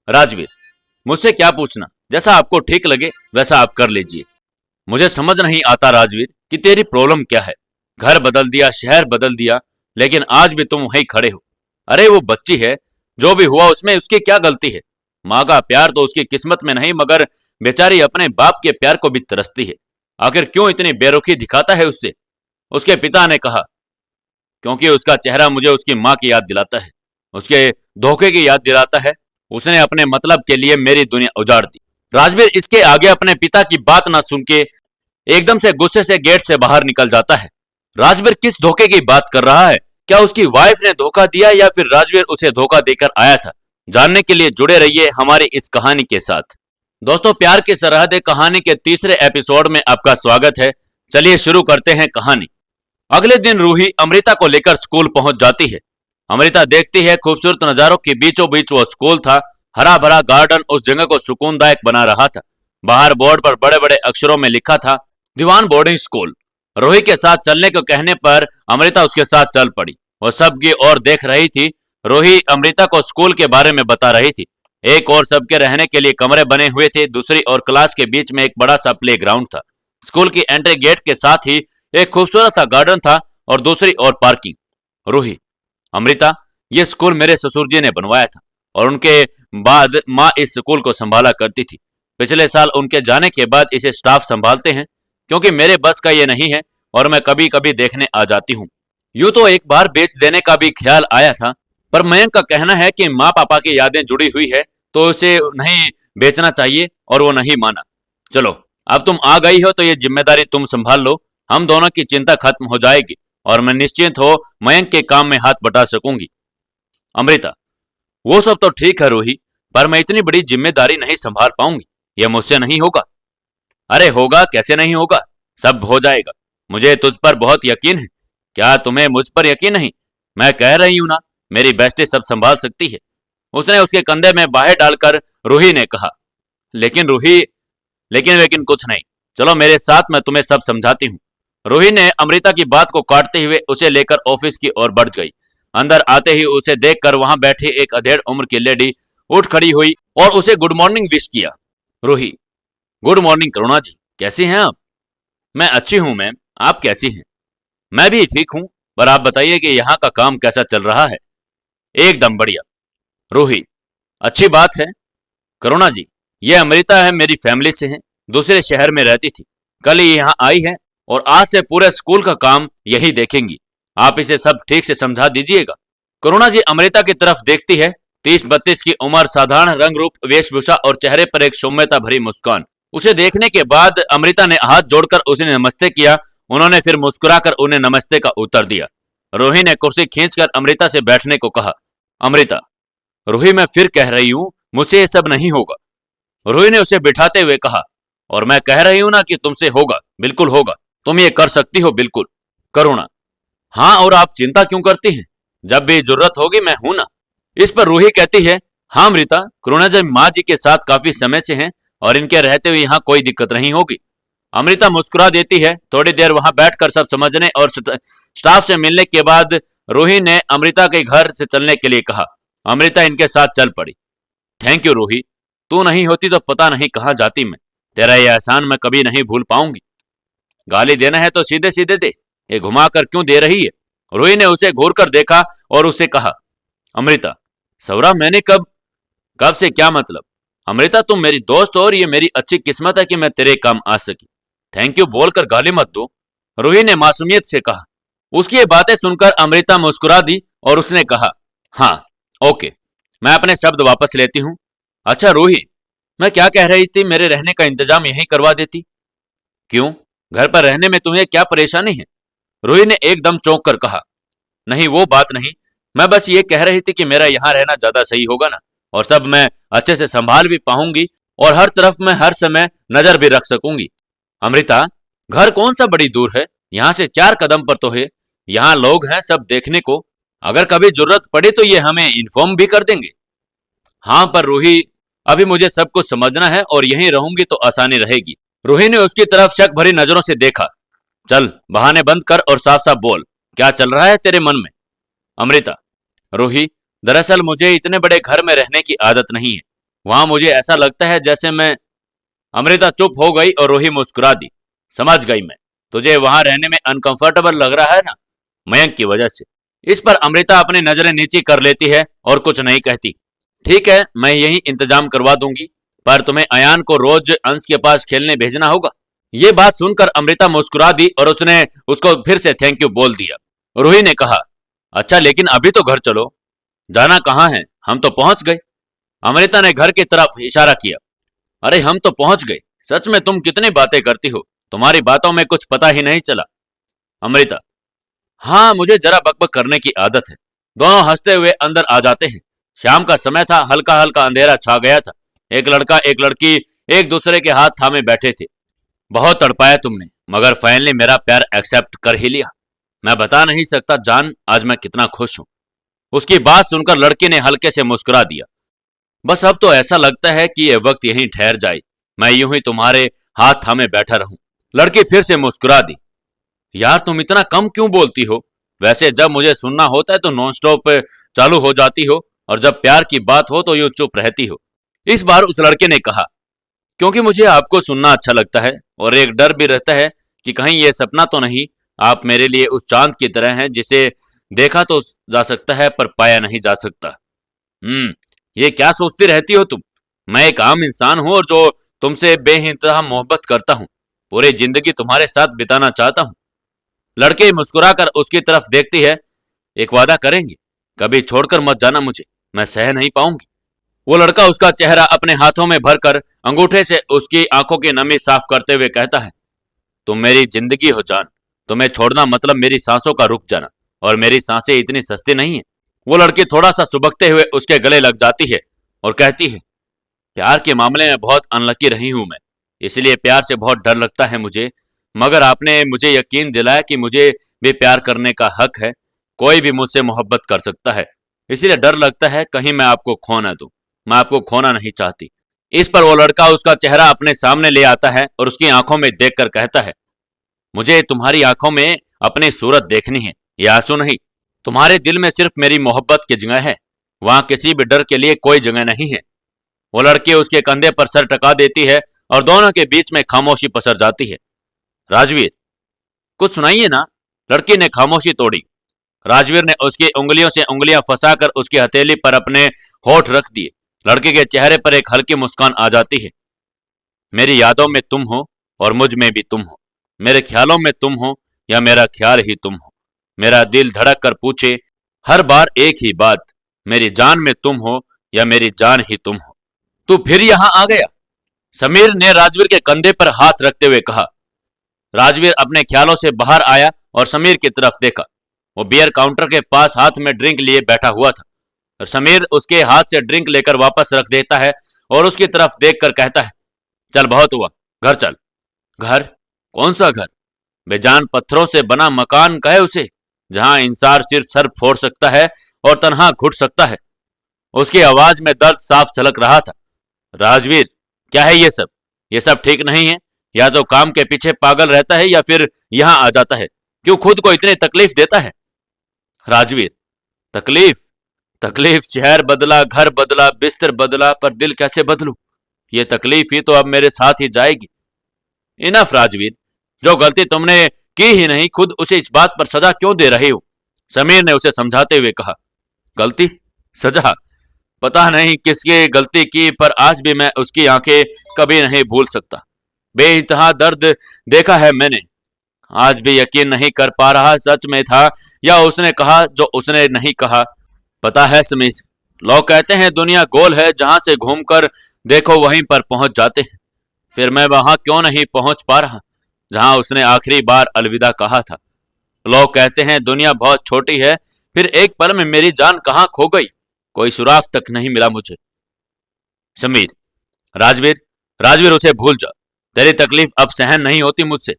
राजवीर, मुझसे क्या पूछना? जैसा आपको ठीक लगे वैसा आप कर लीजिए। मुझे समझ नहीं आता राजवीर कि तेरी प्रॉब्लम क्या है। घर बदल दिया, शहर बदल दिया, लेकिन आज भी तुम वहीं खड़े हो। अरे वो बच्ची है, जो भी हुआ उसमें उसकी क्या गलती है? माँ का प्यार तो उसकी किस्मत में नहीं, मगर बेचारी अपने बाप के प्यार को भी तरसती है। आखिर क्यों इतनी बेरुखी दिखाता है उससे? उसके पिता ने कहा, क्योंकि उसका चेहरा मुझे उसकी माँ की याद दिलाता है, उसके धोखे की याद दिलाता है। उसने अपने मतलब के लिए मेरी दुनिया उजाड़ दी। राजवीर इसके आगे अपने पिता की बात ना सुन के एकदम से गुस्से से गेट से बाहर निकल जाता है। राजवीर किस धोखे की बात कर रहा है? क्या उसकी वाइफ ने धोखा दिया या फिर राजवीर उसे धोखा देकर आया था? जानने के लिए जुड़े रहिए हमारी इस कहानी के साथ। दोस्तों, प्यार की सरहदें कहानी के तीसरे एपिसोड में आपका स्वागत है। चलिए शुरू करते हैं कहानी। अगले दिन रूही अमृता को लेकर स्कूल पहुंच जाती है। अमृता देखती है खूबसूरत नजारों के बीचों बीच वो स्कूल था। हरा भरा गार्डन उस जगह को सुकूनदायक बना रहा था। बाहर बोर्ड पर बड़े बड़े अक्षरों में लिखा था, दीवान बोर्डिंग स्कूल। रूही के साथ चलने को कहने पर अमृता उसके साथ चल पड़ी। वो सबकी ओर देख रही थी। रूही अमृता को स्कूल के बारे में बता रही थी। एक और सबके रहने के लिए कमरे बने हुए थे, दूसरी और क्लास के बीच में एक बड़ा सा प्ले ग्राउंड था। स्कूल की एंट्री गेट के साथ ही एक खूबसूरत सा गार्डन था और दूसरी ओर पार्किंग। रूही, अमृता, ये स्कूल मेरे ससुर जी ने बनवाया था और उनके बाद माँ इस स्कूल को संभाला करती थी। पिछले साल उनके जाने के बाद इसे स्टाफ संभालते हैं, क्योंकि मेरे बस का ये नहीं है और मैं कभी कभी देखने आ जाती हूँ। यूं तो एक बार बेच देने का भी ख्याल आया था, पर मयंक का कहना है कि माँ पापा की यादें जुड़ी हुई है तो उसे नहीं बेचना चाहिए और वो नहीं माना। चलो, अब तुम आ गई हो तो ये जिम्मेदारी तुम संभाल लो, हम दोनों की चिंता खत्म हो जाएगी और मैं निश्चिंत हो मयंक के काम में हाथ बटा सकूंगी। अमृता, वो सब तो ठीक है रूही, पर मैं इतनी बड़ी जिम्मेदारी नहीं संभाल पाऊंगी, यह मुझसे नहीं होगा। अरे होगा, कैसे नहीं होगा, सब हो जाएगा। मुझे तुझ पर बहुत यकीन है। क्या तुम्हें मुझ पर यकीन नहीं? मैं कह रही हूं ना, मेरी बेस्टी सब संभाल सकती है। उसने उसके कंधे में बाहें डालकर रूही ने कहा। लेकिन रूही, लेकिन कुछ नहीं, चलो मेरे साथ, मैं तुम्हें सब समझाती हूँ। रूही ने अमृता की बात को काटते हुए उसे लेकर ऑफिस की ओर बढ़ गई। अंदर आते ही उसे देखकर वहां बैठी एक अधेड़ उम्र की लेडी उठ खड़ी हुई और उसे गुड मॉर्निंग विश किया। रूही, गुड मॉर्निंग करुणा जी, कैसी हैं आप? मैं अच्छी हूं मैम, आप कैसी हैं? मैं भी ठीक हूं, पर आप बताइए कि यहाँ का काम कैसा चल रहा है? एकदम बढ़िया। रूही, अच्छी बात है। करुणा जी, ये अमृता है, मेरी फैमिली से है, दूसरे शहर में रहती थी, कल ही यहाँ आई है और आज से पूरे स्कूल का काम यही देखेंगी। आप इसे सब ठीक से समझा दीजिएगा। करुणा जी अमृता की तरफ देखती है। 30-32 की उम्र, साधारण रंग रूप, वेशभूषा और चेहरे पर एक सौम्यता भरी मुस्कान। उसे देखने के बाद अमृता ने हाथ जोड़कर उसे नमस्ते किया। उन्होंने फिर मुस्कुराकर उन्हें नमस्ते का उत्तर दिया। रूही ने कुर्सी खींचकर अमृता से बैठने को कहा। अमृता, रूही, मैं फिर कह रही हूं, मुझसे ये सब नहीं होगा। रूही ने उसे बिठाते हुए कहा। और मैं कह रही हूं ना कि तुमसे होगा, बिल्कुल होगा, तुम ये कर सकती हो, बिल्कुल। करुणा, हाँ, और आप चिंता क्यों करती हैं? जब भी जरूरत होगी मैं हूं ना। इस पर रूही कहती है, हाँ अमृता, करुणा जी माँ जी के साथ काफी समय से हैं और इनके रहते हुए यहाँ कोई दिक्कत नहीं होगी। अमृता मुस्कुरा देती है। थोड़ी देर वहां बैठकर सब समझने और स्टाफ से मिलने के बाद रूही ने अमृता के घर से चलने के लिए कहा। अमृता इनके साथ चल पड़ी। थैंक यू रूही, तू नहीं होती तो पता नहीं कहाँ जाती मैं। तेरा यह एहसान मैं कभी नहीं भूल पाऊंगी। गाली देना है तो सीधे सीधे दे, ये घुमाकर क्यों दे रही है? रूही ने उसे घूर कर देखा और उससे कहा। अमृता, सौरा, मैंने कब कब से क्या मतलब? अमृता, तुम मेरी दोस्त हो और ये मेरी अच्छी किस्मत है कि मैं तेरे काम आ सकी। थैंक यू बोलकर गाली मत दो, रूही ने मासूमियत से कहा। उसकी ये बातें सुनकर अमृता मुस्कुरा दी और उसने कहा, हाँ ओके, मैं अपने शब्द वापस लेती हूँ। अच्छा रूही, मैं क्या कह रही थी, मेरे रहने का इंतजाम यहीं करवा देती? क्यों, घर पर रहने में तुम्हें क्या परेशानी है? रूही ने एकदम चौंक कर कहा। नहीं, वो बात नहीं, मैं बस ये कह रही थी कि मेरा यहाँ रहना ज्यादा सही होगा ना, और सब मैं अच्छे से संभाल भी पाऊंगी और हर तरफ मैं हर समय नजर भी रख सकूंगी। अमृता, घर कौन सा बड़ी दूर है, यहाँ से 4 कदम पर तो है। यहाँ लोग हैं सब देखने को, अगर कभी जरूरत पड़े तो ये हमें इन्फॉर्म भी कर देंगे। हाँ पर रूही, अभी मुझे सब कुछ समझना है और यहीं रहूंगी तो आसानी रहेगी। रूही ने उसकी तरफ शक भरी नजरों से देखा। चल, बहाने बंद कर और साफ साफ बोल, क्या चल रहा है तेरे मन में? अमृता, रूही, दरअसल मुझे इतने बड़े घर में रहने की आदत नहीं है, वहां मुझे ऐसा लगता है जैसे मैं। अमृता चुप हो गई और रूही मुस्कुरा दी। समझ गई मैं, तुझे वहां रहने में अनकंफर्टेबल लग रहा है ना, मयंक की वजह से। इस पर अमृता अपनी नजरें नीची कर लेती है और कुछ नहीं कहती। ठीक है, मैं यही इंतजाम करवा दूंगी, पर तुम्हें अयान को रोज अंश के पास खेलने भेजना होगा। ये बात सुनकर अमृता मुस्कुरा दी और उसने उसको फिर से थैंक यू बोल दिया। रूही ने कहा, अच्छा लेकिन अभी तो घर चलो। जाना कहाँ है, हम तो पहुंच गए। अमृता ने घर की तरफ इशारा किया। अरे हम तो पहुंच गए, सच में तुम कितनी बातें करती हो, तुम्हारी बातों में कुछ पता ही नहीं चला। अमृता, हाँ, मुझे जरा बकबक करने की आदत है। दोनों हंसते हुए अंदर आ जाते हैं। शाम का समय था, हल्का हल्का अंधेरा छा गया था। एक लड़का एक लड़की एक दूसरे के हाथ थामे बैठे थे। बहुत तड़पाया तुमने, मगर फाइनली मेरा प्यार एक्सेप्ट कर ही लिया। मैं बता नहीं सकता जान, आज मैं कितना खुश हूं। उसकी बात सुनकर लड़की ने हल्के से मुस्कुरा दिया। बस अब तो ऐसा लगता है कि यह वक्त यहीं ठहर जाए, मैं यूं ही तुम्हारे हाथ थामे बैठा रहूं। लड़की फिर से मुस्कुरा दी। यार तुम इतना कम क्यों बोलती हो? वैसे जब मुझे सुनना होता है तो नॉन स्टॉप चालू हो जाती हो, और जब प्यार की बात हो तो यूं चुप रहती हो। इस बार उस लड़के ने कहा, क्योंकि मुझे आपको सुनना अच्छा लगता है और एक डर भी रहता है कि कहीं ये सपना तो नहीं। आप मेरे लिए उस चांद की तरह हैं जिसे देखा तो जा सकता है पर पाया नहीं जा सकता। ये क्या सोचती रहती हो तुम? मैं एक आम इंसान हूं और जो तुमसे बेइंतहा मोहब्बत करता हूं, पूरी जिंदगी तुम्हारे साथ बिताना चाहता हूं। लड़की मुस्कुराकर उसकी तरफ देखती है। एक वादा करेंगे, कभी छोड़कर मत जाना मुझे, मैं सह नहीं पाऊंगी। वो लड़का उसका चेहरा अपने हाथों में भरकर अंगूठे से उसकी आंखों की नमी साफ करते हुए कहता है, तुम मेरी जिंदगी हो जान, तुम्हें छोड़ना मतलब मेरी सांसों का रुक जाना, और मेरी सांसें इतनी सस्ती नहीं है। वो लड़की थोड़ा सा सुबकते हुए उसके गले लग जाती है और कहती है, प्यार के मामले में बहुत अनलकी रही हूं मैं, इसलिए प्यार से बहुत डर लगता है मुझे, मगर आपने मुझे यकीन दिलाया कि मुझे भी प्यार करने का हक है, कोई भी मुझसे मोहब्बत कर सकता है, इसलिए डर लगता है कहीं मैं आपको खो ना दूं, मैं आपको खोना नहीं चाहती। इस पर वो लड़का उसका चेहरा अपने सामने ले आता है और उसकी आंखों में देखकर कहता है, मुझे तुम्हारी आंखों में अपनी सूरत देखनी है, ये आंसू नहीं। तुम्हारे दिल में सिर्फ मेरी मोहब्बत की जगह है, वहां किसी भी डर के लिए कोई जगह नहीं है। वो लड़की उसके कंधे पर सर टका देती है और दोनों के बीच में खामोशी पसर जाती है। राजवीर, कुछ सुनाइए ना। लड़की ने खामोशी तोड़ी। राजवीर ने उसकी उंगलियों से उंगलियां फंसाकर उसकी हथेली पर अपने होठ रख दिए। लड़के के चेहरे पर एक हल्की मुस्कान आ जाती है। मेरी यादों में तुम हो और मुझ में भी तुम हो, मेरे ख्यालों में तुम हो या मेरा ख्याल ही तुम हो। मेरा दिल धड़क कर पूछे हर बार एक ही बात, मेरी जान में तुम हो या मेरी जान ही तुम हो। तू फिर यहां आ गया? समीर ने राजवीर के कंधे पर हाथ रखते हुए कहा। राजवीर अपने ख्यालों से बाहर आया और समीर की तरफ देखा। वो बियर काउंटर के पास हाथ में ड्रिंक लिए बैठा हुआ था और समीर उसके हाथ से ड्रिंक लेकर वापस रख देता है और उसकी तरफ देखकर कहता है, चल बहुत हुआ, घर चल। घर? कौन सा घर? बेजान पत्थरों से बना मकान कहे उसे, जहां इंसान सिर्फ सर फोड़ सकता है और तन्हा घुट सकता है। उसकी आवाज में दर्द साफ झलक रहा था। राजवीर, क्या है ये सब? ये सब ठीक नहीं है। या तो काम के पीछे पागल रहता है या फिर यहां आ जाता है। क्यों खुद को इतनी तकलीफ देता है? राजवीर, तकलीफ? तकलीफ? शहर बदला, घर बदला, बिस्तर बदला, पर दिल कैसे बदलूं? ये तकलीफ ही तो अब मेरे साथ ही जाएगी। इनफ राजवीर, जो गलती तुमने की ही नहीं, खुद उसे इस बात पर सजा क्यों दे रहे हो? समीर ने उसे समझाते हुए कहा। गलती? सजा? पता नहीं किसकी गलती की, पर आज भी मैं उसकी आंखें कभी नहीं भूल सकता। बेइंतहा दर्द देखा है मैंने, आज भी यकीन नहीं कर पा रहा सच में था या उसने कहा जो उसने नहीं कहा। पता है समीर, लोग कहते हैं दुनिया गोल है, जहां से घूमकर देखो वहीं पर पहुंच जाते हैं। फिर मैं वहां क्यों नहीं पहुंच पा रहा जहां उसने आखिरी बार अलविदा कहा था। लोग कहते हैं दुनिया बहुत छोटी है, फिर एक पल में मेरी जान कहां खो गई, कोई सुराग तक नहीं मिला मुझे। समीर, राजवीर, राजवीर उसे भूल जा, तेरी तकलीफ अब सहन नहीं होती मुझसे।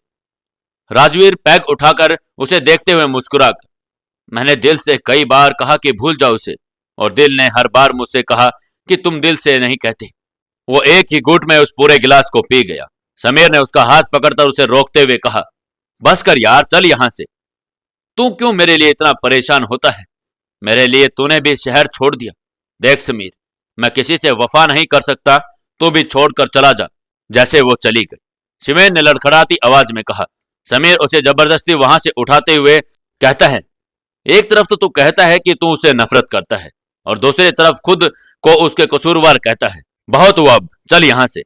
राजवीर पैग उठाकर उसे देखते हुए मुस्कुरा कर, मैंने दिल से कई बार कहा कि भूल जाओ उसे, और दिल ने हर बार मुझसे कहा कि तुम दिल से नहीं कहते। वो एक ही घूंट में उस पूरे गिलास को पी गया। समीर ने उसका हाथ पकड़कर उसे रोकते हुए कहा, बस कर यार, चल यहां से। तू क्यों मेरे लिए इतना परेशान होता है? मेरे लिए तूने भी शहर छोड़ दिया। देख समीर, मैं किसी से वफा नहीं कर सकता, तू भी छोड़कर चला जा जैसे वो चली गई। शिवेन ने लड़खड़ाती आवाज में कहा। समीर उसे जबरदस्ती वहां से उठाते हुए कहता है, एक तरफ तो तू कहता है कि तू उसे नफरत करता है और दूसरी तरफ खुद को उसके कसूरवार कहता है। बहुत हुआ, अब चल यहां से।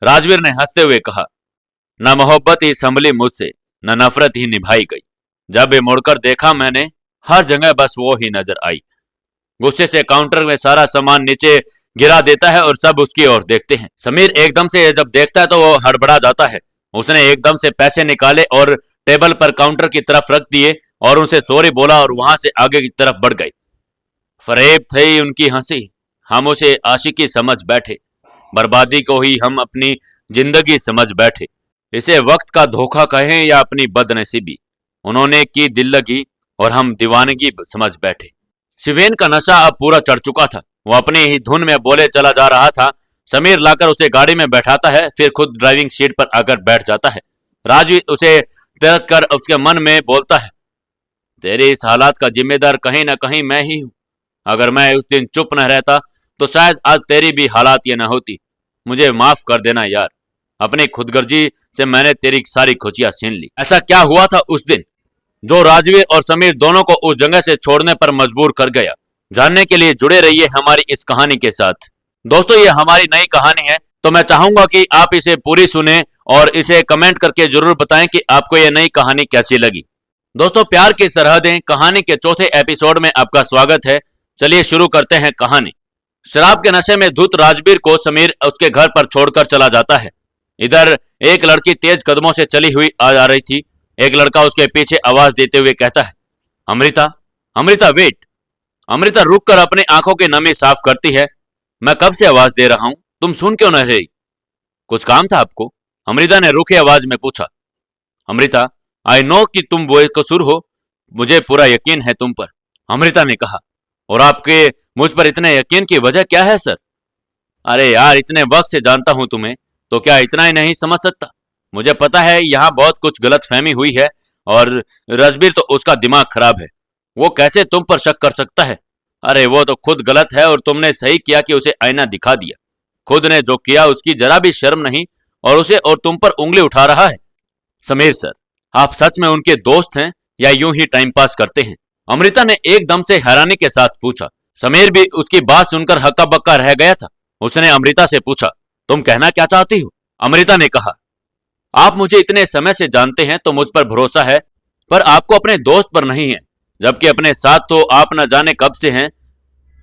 राजवीर ने हंसते हुए कहा। न मोहब्बत ही संभली मुझसे, न नफरत ही निभाई गई। जब भी मुड़कर देखा मैंने, हर जगह बस वो ही नजर आई। गुस्से से काउंटर में सारा सामान नीचे गिरा देता है और सब उसकी ओर देखते हैं। समीर एकदम से जब देखता है तो वो हड़बड़ा जाता है। उसने एकदम से पैसे निकाले और टेबल पर काउंटर की तरफ रख दिए और उनसे सॉरी बोला और वहां से आगे की तरफ बढ़ गई। फरेब थी उनकी हंसी, हम उसे आशिकी समझ बैठे, बर्बादी को ही हम अपनी जिंदगी समझ बैठे। इसे वक्त का धोखा कहें या अपनी बदनसीबी, उन्होंने की दिल लगी और हम दीवानगी समझ बैठे। शिवेन का नशा अब पूरा चढ़ चुका था। वो अपनी ही धुन में बोले चला जा रहा था। समीर लाकर उसे गाड़ी में बैठाता है, फिर खुद ड्राइविंग सीट पर आकर बैठ जाता है। राजवीर उसे तिरक कर उसके मन में बोलता है, तेरे इस हालात का जिम्मेदार कहीं ना कहीं मैं ही हूं। अगर मैं उस दिन चुप न रहता तो शायद आज तेरी भी हालात ये न होती। मुझे माफ कर देना यार, अपनी खुदगर्जी से मैंने तेरी सारी खुशियां छीन ली। ऐसा क्या हुआ था उस दिन? जो राजवीर और समीर दोनों को उस जगह से छोड़ने पर मजबूर कर गया। जानने के लिए जुड़े रहिए हमारी इस कहानी के साथ। दोस्तों, ये हमारी नई कहानी है, तो मैं चाहूंगा कि आप इसे पूरी सुने और इसे कमेंट करके जरूर बताएं कि आपको ये नई कहानी कैसी लगी। दोस्तों, प्यार की सरहदें कहानी के चौथे एपिसोड में आपका स्वागत है। चलिए शुरू करते हैं कहानी। शराब के नशे में धुत राजवीर को समीर उसके घर पर छोड़कर चला जाता है। इधर एक लड़की तेज कदमों से चली हुई आ रही थी। एक लड़का उसके पीछे आवाज देते हुए कहता है, अमृता, अमृता वेट। अमृता रुककर अपनी आंखों की नमी साफ करती है। मैं कब से आवाज दे रहा हूं, तुम सुन क्यों नहीं रही? कुछ काम था आपको? अमृता ने रूखी आवाज में पूछा। अमृता, आई नो कि तुम बेकसूर हो, मुझे पूरा यकीन है तुम पर, अमृता ने कहा। और आपके मुझ पर इतने यकीन की वजह क्या है सर? अरे यार, इतने वक्त से जानता हूं तुम्हें, तो क्या इतना ही नहीं समझ सकता? मुझे पता है यहाँ बहुत कुछ गलत फहमी हुई है और राजवीर तो उसका दिमाग खराब है। वो कैसे तुम पर शक कर सकता है? अरे वो तो खुद गलत है और तुमने सही किया कि उसे आईना दिखा दिया। खुद ने जो किया उसकी जरा भी शर्म नहीं और उसे और तुम पर उंगली उठा रहा है। समीर सर, आप सच में उनके दोस्त हैं या यूं ही टाइम पास करते हैं? अमृता ने एकदम से हैरानी के साथ पूछा। समीर भी उसकी बात सुनकर हक्का बक्का रह गया था। उसने अमृता से पूछा, तुम कहना क्या चाहती हो? अमृता ने कहा, आप मुझे इतने समय से जानते हैं तो मुझ पर भरोसा है, पर आपको अपने दोस्त पर नहीं है, जबकि अपने साथ तो आप न जाने कब से हैं।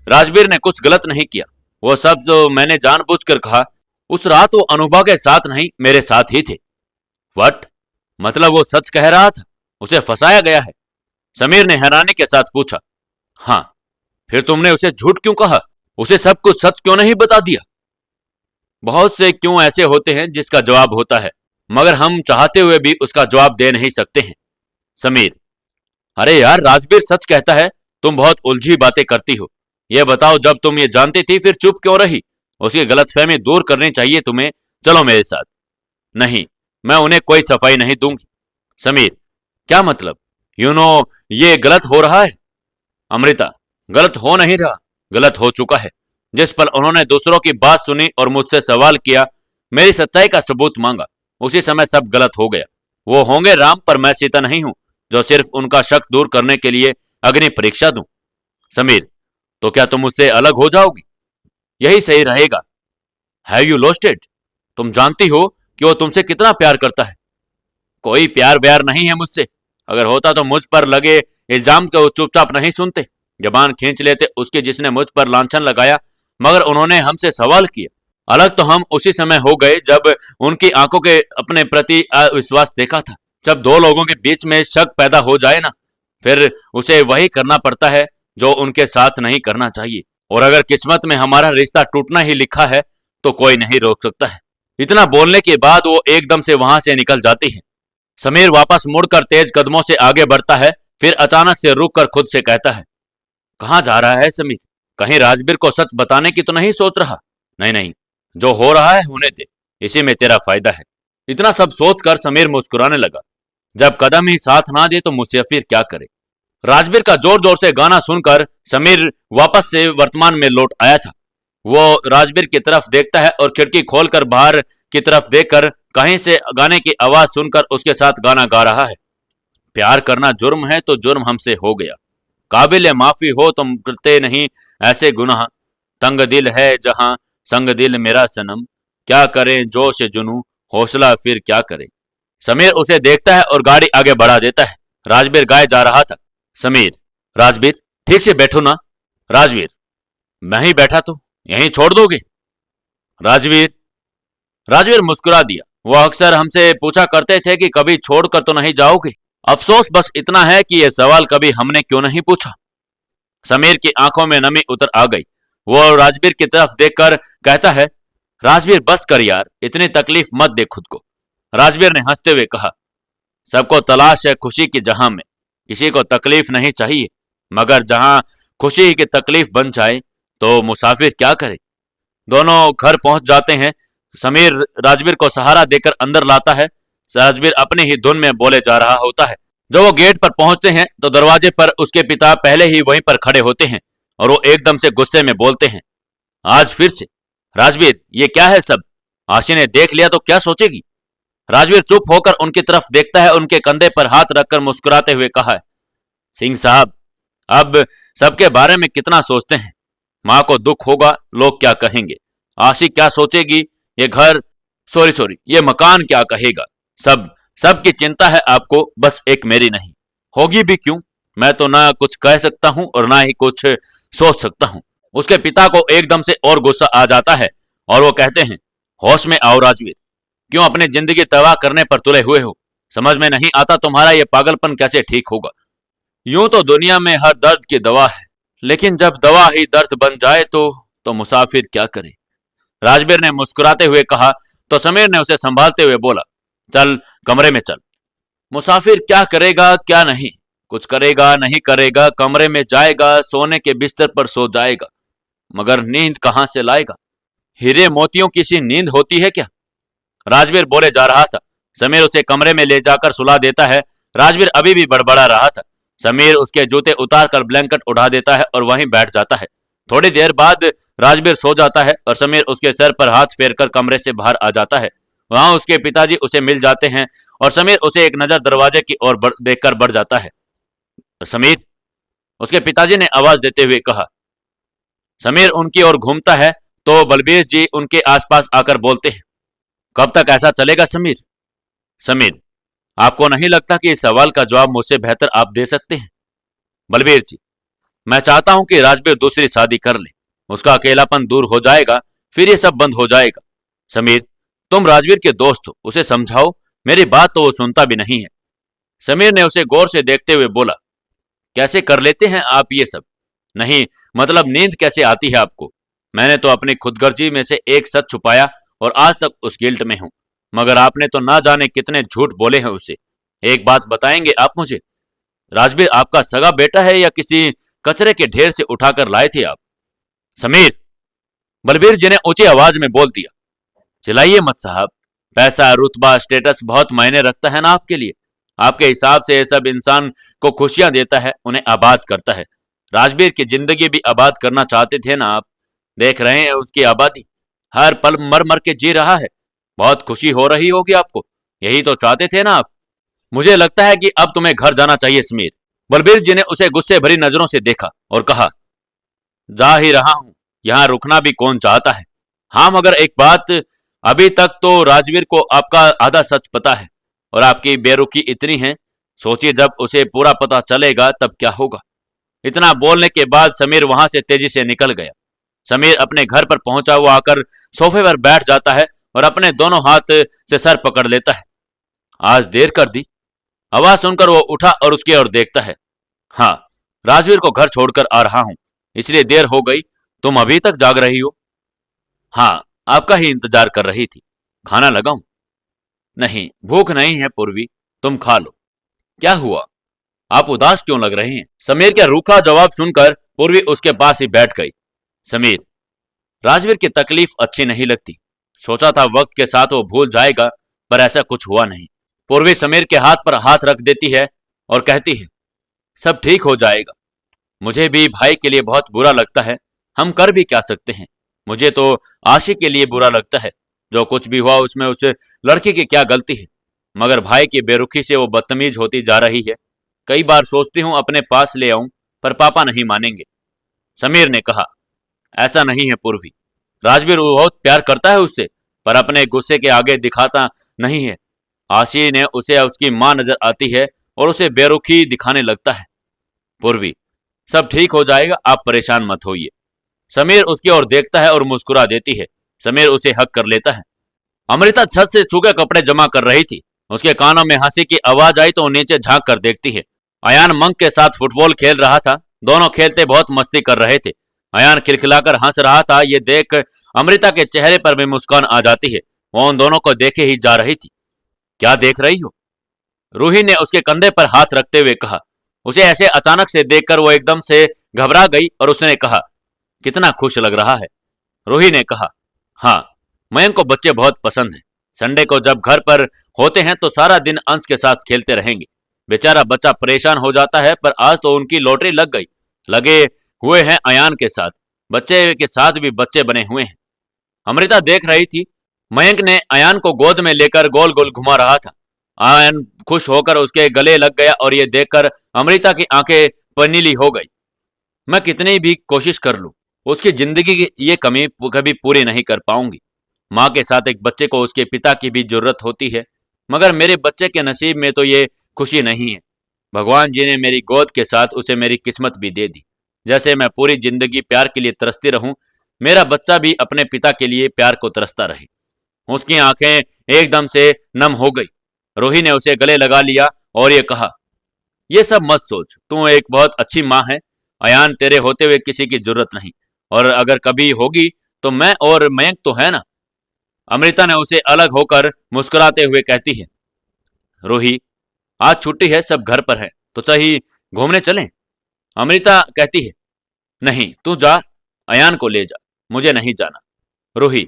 राजवीर ने कुछ गलत नहीं किया, वो सब जो मैंने जानबूझकर कहा। उस रात वो अनुभव के साथ नहीं, मेरे साथ ही थे। व्हाट? मतलब वो सच कह रहा था, उसे फंसाया गया है? समीर ने हैरानी के साथ पूछा। हाँ, फिर तुमने उसे झूठ क्यों कहा? उसे सब कुछ सच क्यों नहीं बता दिया? बहुत से क्यों ऐसे होते हैं जिसका जवाब होता है, मगर हम चाहते हुए भी उसका जवाब दे नहीं सकते हैं। समीर, अरे यार, राजवीर सच कहता है, तुम बहुत उलझी बातें करती हो। यह बताओ, जब तुम ये जानती थी फिर चुप क्यों रही? उसकी गलतफहमी दूर करनी चाहिए तुम्हें। चलो मेरे साथ। नहीं, मैं उन्हें कोई सफाई नहीं दूंगी। समीर, क्या मतलब? ये गलत हो रहा है। अमृता, गलत हो नहीं रहा, गलत हो चुका है। जिस पल उन्होंने दूसरों की बात सुनी और मुझसे सवाल किया, मेरी सच्चाई का सबूत मांगा, उसी समय सब गलत हो गया। वो होंगे राम, पर मैं सीता नहीं हूं जो सिर्फ उनका शक दूर करने के लिए अग्नि परीक्षा दूं। समीर, तो क्या तुम मुझसे अलग हो जाओगी? यही सही रहेगा। Have you lost it? तुम जानती हो कि वो तुमसे कितना प्यार करता है। कोई प्यार व्यार नहीं है मुझसे। अगर होता तो मुझ पर लगे इल्जाम को चुपचाप नहीं सुनते, जबान खींच लेते उसके जिसने मुझ पर लांछन लगाया, मगर उन्होंने हमसे सवाल किया। अलग तो हम उसी समय हो गए जब उनकी आंखों के अपने प्रति अविश्वास देखा था। जब दो लोगों के बीच में शक पैदा हो जाए ना, फिर उसे वही करना पड़ता है जो उनके साथ नहीं करना चाहिए। और अगर किस्मत में हमारा रिश्ता टूटना ही लिखा है तो कोई नहीं रोक सकता है। इतना बोलने के बाद वो एकदम से वहां से निकल जाती है। समीर वापस मुड़कर तेज कदमों से आगे बढ़ता है, फिर अचानक से रुककर खुद से कहता है, कहां जा रहा है समीर? कहीं राजवीर को सच बताने की तो नहीं सोच रहा? नहीं नहीं, जो हो रहा है होने दे, इसी में तेरा फायदा है। इतना सब सोचकर समीर मुस्कुराने लगा। जब कदम ही साथ ना दे तो मुसाफिर क्या करे? राजवीर का जोर जोर से गाना सुनकर समीर वापस से वर्तमान में लौट आया था। वो राजवीर की तरफ देखता है और खिड़की खोलकर बाहर की तरफ देखकर कहीं से गाने की आवाज सुनकर उसके साथ गाना गा रहा है। प्यार करना जुर्म है तो जुर्म हमसे हो गया, काबिल माफी हो तुम करते नहीं ऐसे गुनाह। तंग दिल है जहां संग दिल मेरा सनम, क्या करें जोश जुनू हौसला फिर क्या करें। समीर उसे देखता है और गाड़ी आगे बढ़ा देता है। राजवीर गाए जा रहा था। समीर, राजवीर ठीक से बैठो ना। राजवीर, मैं ही बैठा तो यहीं छोड़ दोगे? राजवीर। राजवीर मुस्कुरा दिया। वो अक्सर हमसे पूछा करते थे कि कभी छोड़कर तो नहीं जाओगे। अफसोस बस इतना है कि यह सवाल कभी हमने क्यों नहीं पूछा। समीर की आंखों में नमी उतर आ गई। वो राजवीर की तरफ देखकर कहता है, राजवीर बस कर यार, इतनी तकलीफ मत दे खुद को। राजवीर ने हंसते हुए कहा, सबको तलाश है खुशी की जहां में, किसी को तकलीफ नहीं चाहिए, मगर जहां खुशी की तकलीफ बन जाए तो मुसाफिर क्या करे। दोनों घर पहुंच जाते हैं। समीर राजवीर को सहारा देकर अंदर लाता है। राजवीर अपनी ही धुन में बोले जा रहा होता है। जब वो गेट पर पहुंचते हैं तो दरवाजे पर उसके पिता पहले ही वहीं पर खड़े होते हैं और वो एकदम से गुस्से में बोलते हैं, आज फिर से? राजवीर, ये क्या है सब? आशी ने देख लिया तो क्या सोचेगी? राजवीर चुप होकर उनकी तरफ देखता है, उनके कंधे पर हाथ रखकर मुस्कुराते हुए कहा है, सिंह साहब, अब सबके बारे में कितना सोचते हैं। माँ को दुख होगा, लोग क्या कहेंगे, आशी क्या सोचेगी, ये घर सॉरी ये मकान क्या कहेगा। सबकी चिंता है आपको, बस एक मेरी नहीं। होगी भी क्यों, मैं तो ना कुछ कह सकता हूं और ना ही कुछ सोच सकता हूं। उसके पिता को एकदम से और गुस्सा आ जाता है और वो कहते हैं, होश में आओ राजवीर, क्यों अपनी जिंदगी तबाह करने पर तुले हुए हो। समझ में नहीं आता तुम्हारा ये पागलपन कैसे ठीक होगा। यूं तो दुनिया में हर दर्द की दवा है, लेकिन जब दवा ही दर्द बन जाए तो मुसाफिर क्या करे। राजवीर ने मुस्कुराते हुए कहा तो समीर ने उसे संभालते हुए बोला, चल कमरे में चल। मुसाफिर क्या करेगा क्या नहीं, कुछ करेगा नहीं करेगा, कमरे में जाएगा, सोने के बिस्तर पर सो जाएगा, मगर नींद कहां से लाएगा। हीरे मोतियों की सी नींद होती है क्या। राजवीर बोले जा रहा था, समीर उसे कमरे में ले जाकर सुला देता है। राजवीर अभी भी बड़बड़ा रहा था। समीर उसके जूते उतारकर ब्लैंकेट उठा देता है और वहीं बैठ जाता है। थोड़ी देर बाद राजवीर सो जाता है और समीर उसके सर पर हाथ फेरकर कमरे से बाहर आ जाता है। वहां उसके पिताजी उसे मिल जाते हैं और समीर उसे एक नजर दरवाजे की ओर देखकर बढ़ जाता है। समीर, उसके पिताजी ने आवाज देते हुए कहा। समीर उनकी ओर घूमता है तो बलबीर जी उनके आसपास आकर बोलते हैं, कब तक ऐसा चलेगा समीर। समीर, आपको नहीं लगता कि इस सवाल का जवाब मुझसे बेहतर आप दे सकते हैं। बलबीर जी, मैं चाहता हूं कि राजवीर दूसरी शादी कर ले, उसका अकेलापन दूर हो जाएगा, फिर ये सब बंद हो जाएगा। समीर, तुम राजवीर के दोस्त हो, उसे समझाओ, मेरी बात तो वो सुनता भी नहीं है। समीर ने उसे गौर से देखते हुए बोला, कैसे कर लेते हैं आप ये सब। नहीं मतलब नींद कैसे आती है आपको। मैंने तो अपनी खुदगर्जी में से एक सच छुपाया और आज तक उस गिल्ट में हूं, मगर आपने तो ना जाने कितने झूठ बोले हैं उसे। एक बात बताएंगे आप मुझे, राजवीर आपका सगा बेटा है या किसी कचरे के ढेर से उठाकर लाए थे आप। समीर, बलबीर जी ने ऊंची आवाज में बोल दिया, चिल्लाइए मत साहब, पैसा रुतबा स्टेटस बहुत मायने रखता है ना आपके लिए। आपके हिसाब से ये सब इंसान को खुशियां देता है, उन्हें आबाद करता है। राजवीर की जिंदगी भी आबाद करना चाहते थे ना आप। देख रहे हैं उसकी आबादी, हर पल मर मर के जी रहा है। बहुत खुशी हो रही होगी आपको, यही तो चाहते थे ना आप। मुझे लगता है कि अब तुम्हें घर जाना चाहिए समीर। बलबीर जी ने उसे गुस्से भरी नजरों से देखा और कहा, जा ही रहा हूं, यहां रुकना भी कौन चाहता है। हाँ मगर एक बात, अभी तक तो राजवीर को आपका आधा सच पता है और आपकी बेरुखी इतनी है, सोचिए जब उसे पूरा पता चलेगा तब क्या होगा। इतना बोलने के बाद समीर वहां से तेजी से निकल गया। समीर अपने घर पर पहुंचा हुआ आकर सोफे पर बैठ जाता है और अपने दोनों हाथ से सर पकड़ लेता है। आज देर कर दी। आवाज सुनकर वो उठा और उसकी ओर देखता है। हाँ, राजवीर को घर छोड़कर आ रहा हूं, इसलिए देर हो गई। तुम अभी तक जाग रही हो। हाँ, आपका ही इंतजार कर रही थी। खाना लगाऊं। नहीं, भूख नहीं है पूर्वी, तुम खा लो। क्या हुआ, आप उदास क्यों लग रहे हैं। समीर का रूखा जवाब सुनकर पूर्वी उसके पास ही बैठ गई। समीर, राजवीर की तकलीफ अच्छी नहीं लगती। सोचा था वक्त के साथ वो भूल जाएगा, पर ऐसा कुछ हुआ नहीं। पूर्वी समीर के हाथ पर हाथ रख देती है और कहती है, सब ठीक हो जाएगा। मुझे भी भाई के लिए बहुत बुरा लगता है, हम कर भी क्या सकते हैं। मुझे तो आशी के लिए बुरा लगता है, जो कुछ भी हुआ उसमें उस लड़की की क्या गलती है, मगर भाई की बेरुखी से वो बदतमीज होती जा रही है। कई बार सोचती हूं अपने पास ले आऊं, पर पापा नहीं मानेंगे। समीर ने कहा, ऐसा नहीं है पूर्वी, राजवीर बहुत प्यार करता है उससे, पर अपने गुस्से के आगे दिखाता नहीं है। आशी ने उसे उसकी मां नजर आती है और उसे बेरुखी दिखाने लगता है। पूर्वी, सब ठीक हो जाएगा, आप परेशान मत होइए। समीर उसकी ओर देखता है और मुस्कुरा देती है। समीर उसे हक कर लेता है। अमृता छत से सूखे कपड़े जमा कर रही थी। उसके कानों में हंसी की आवाज आई तो वो नीचे झांक कर देखती है। अयान मंक के साथ फुटबॉल खेल रहा था। दोनों खेलते बहुत मस्ती कर रहे थे। अयान खिलखिलाकर हंस रहा था। ये देख अमृता के चेहरे पर भी मुस्कान आ जाती है। वो उन दोनों को देखे ही जा रही थी। क्या देख रही हो, रूही ने उसके कंधे पर हाथ रखते हुए कहा। उसे ऐसे अचानक से देखकर वो एकदम से घबरा गई और उसने कहा, कितना खुश लग रहा है। रूही ने कहा, हाँ, मयंक को बच्चे बहुत पसंद हैं। संडे को जब घर पर होते हैं तो सारा दिन अंश के साथ खेलते रहेंगे। बेचारा बच्चा परेशान हो जाता है, पर आज तो उनकी लॉटरी लग गई। लगे हुए हैं अयान के साथ, बच्चे के साथ भी बच्चे बने हुए हैं। अमृता देख रही थी मयंक ने अयान को गोद में लेकर गोल गोल घुमा रहा था। अयान खुश होकर उसके गले लग गया और ये देखकर अमृता की आंखें पनीली हो गई। मैं कितनी भी कोशिश कर लूं, उसकी जिंदगी की ये कमी कभी पूरी नहीं कर पाऊंगी। माँ के साथ एक बच्चे को उसके पिता की भी जरूरत होती है, मगर मेरे बच्चे के नसीब में तो ये खुशी नहीं है। भगवान जी ने मेरी गोद के साथ उसे मेरी किस्मत भी दे दी। जैसे मैं पूरी जिंदगी प्यार के लिए तरसती रहूं, मेरा बच्चा भी अपने पिता के लिए प्यार को तरसता रहे। उसकी आंखें एकदम से नम हो गई। रोही ने उसे गले लगा लिया और ये कहा, ये सब मत सोच, तू एक बहुत अच्छी माँ है। अयान, तेरे होते हुए किसी की जरूरत नहीं, और अगर कभी होगी तो मैं और मयंक तो है ना। अमृता ने उसे अलग होकर मुस्कुराते हुए कहती है, रोही, आज छुट्टी है, सब घर पर है, तो सही घूमने चलें। अमृता कहती है, नहीं, तू जा, अयान को ले जा, मुझे नहीं जाना। रूही,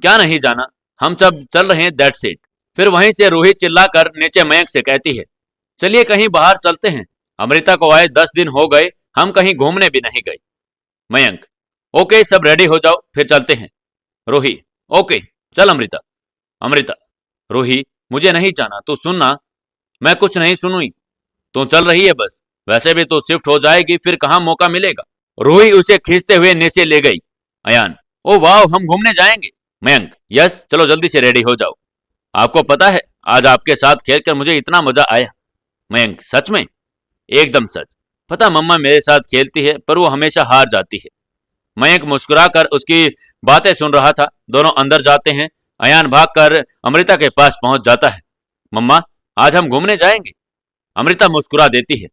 क्या नहीं जाना, हम सब चल रहे हैं, दैट्स इट। फिर वहीं से रूही चिल्लाकर नीचे मयंक से कहती है, चलिए कहीं बाहर चलते हैं, अमृता को आए 10 दिन हो गए, हम कहीं घूमने भी नहीं गए। मयंक, ओके, सब रेडी हो जाओ, फिर चलते हैं। रूही, ओके, चल अमृता। अमृता, रूही, मुझे नहीं जाना, तू सुनना। मैं कुछ नहीं सुनूई, तू चल रही है बस, वैसे भी तू शिफ्ट हो जाएगी, फिर कहां मौका मिलेगा। रूही उसे खींचते हुए नीचे ले गई। अयान, ओ वाह, हम घूमने जाएंगे। मयंक, यस, चलो जल्दी से रेडी हो जाओ। आपको पता है, आज आपके साथ खेलकर मुझे इतना मजा आया। मयंक, सच में? एकदम सच। पता, मम्मा मेरे साथ खेलती है पर वो हमेशा हार जाती है। मयंक मुस्कुराकर उसकी बातें सुन रहा था। दोनों अंदर जाते हैं। अयान भागकर अमृता के पास पहुंच जाता है। मम्मा, आज हम घूमने जाएंगे। अमृता मुस्कुरा देती है,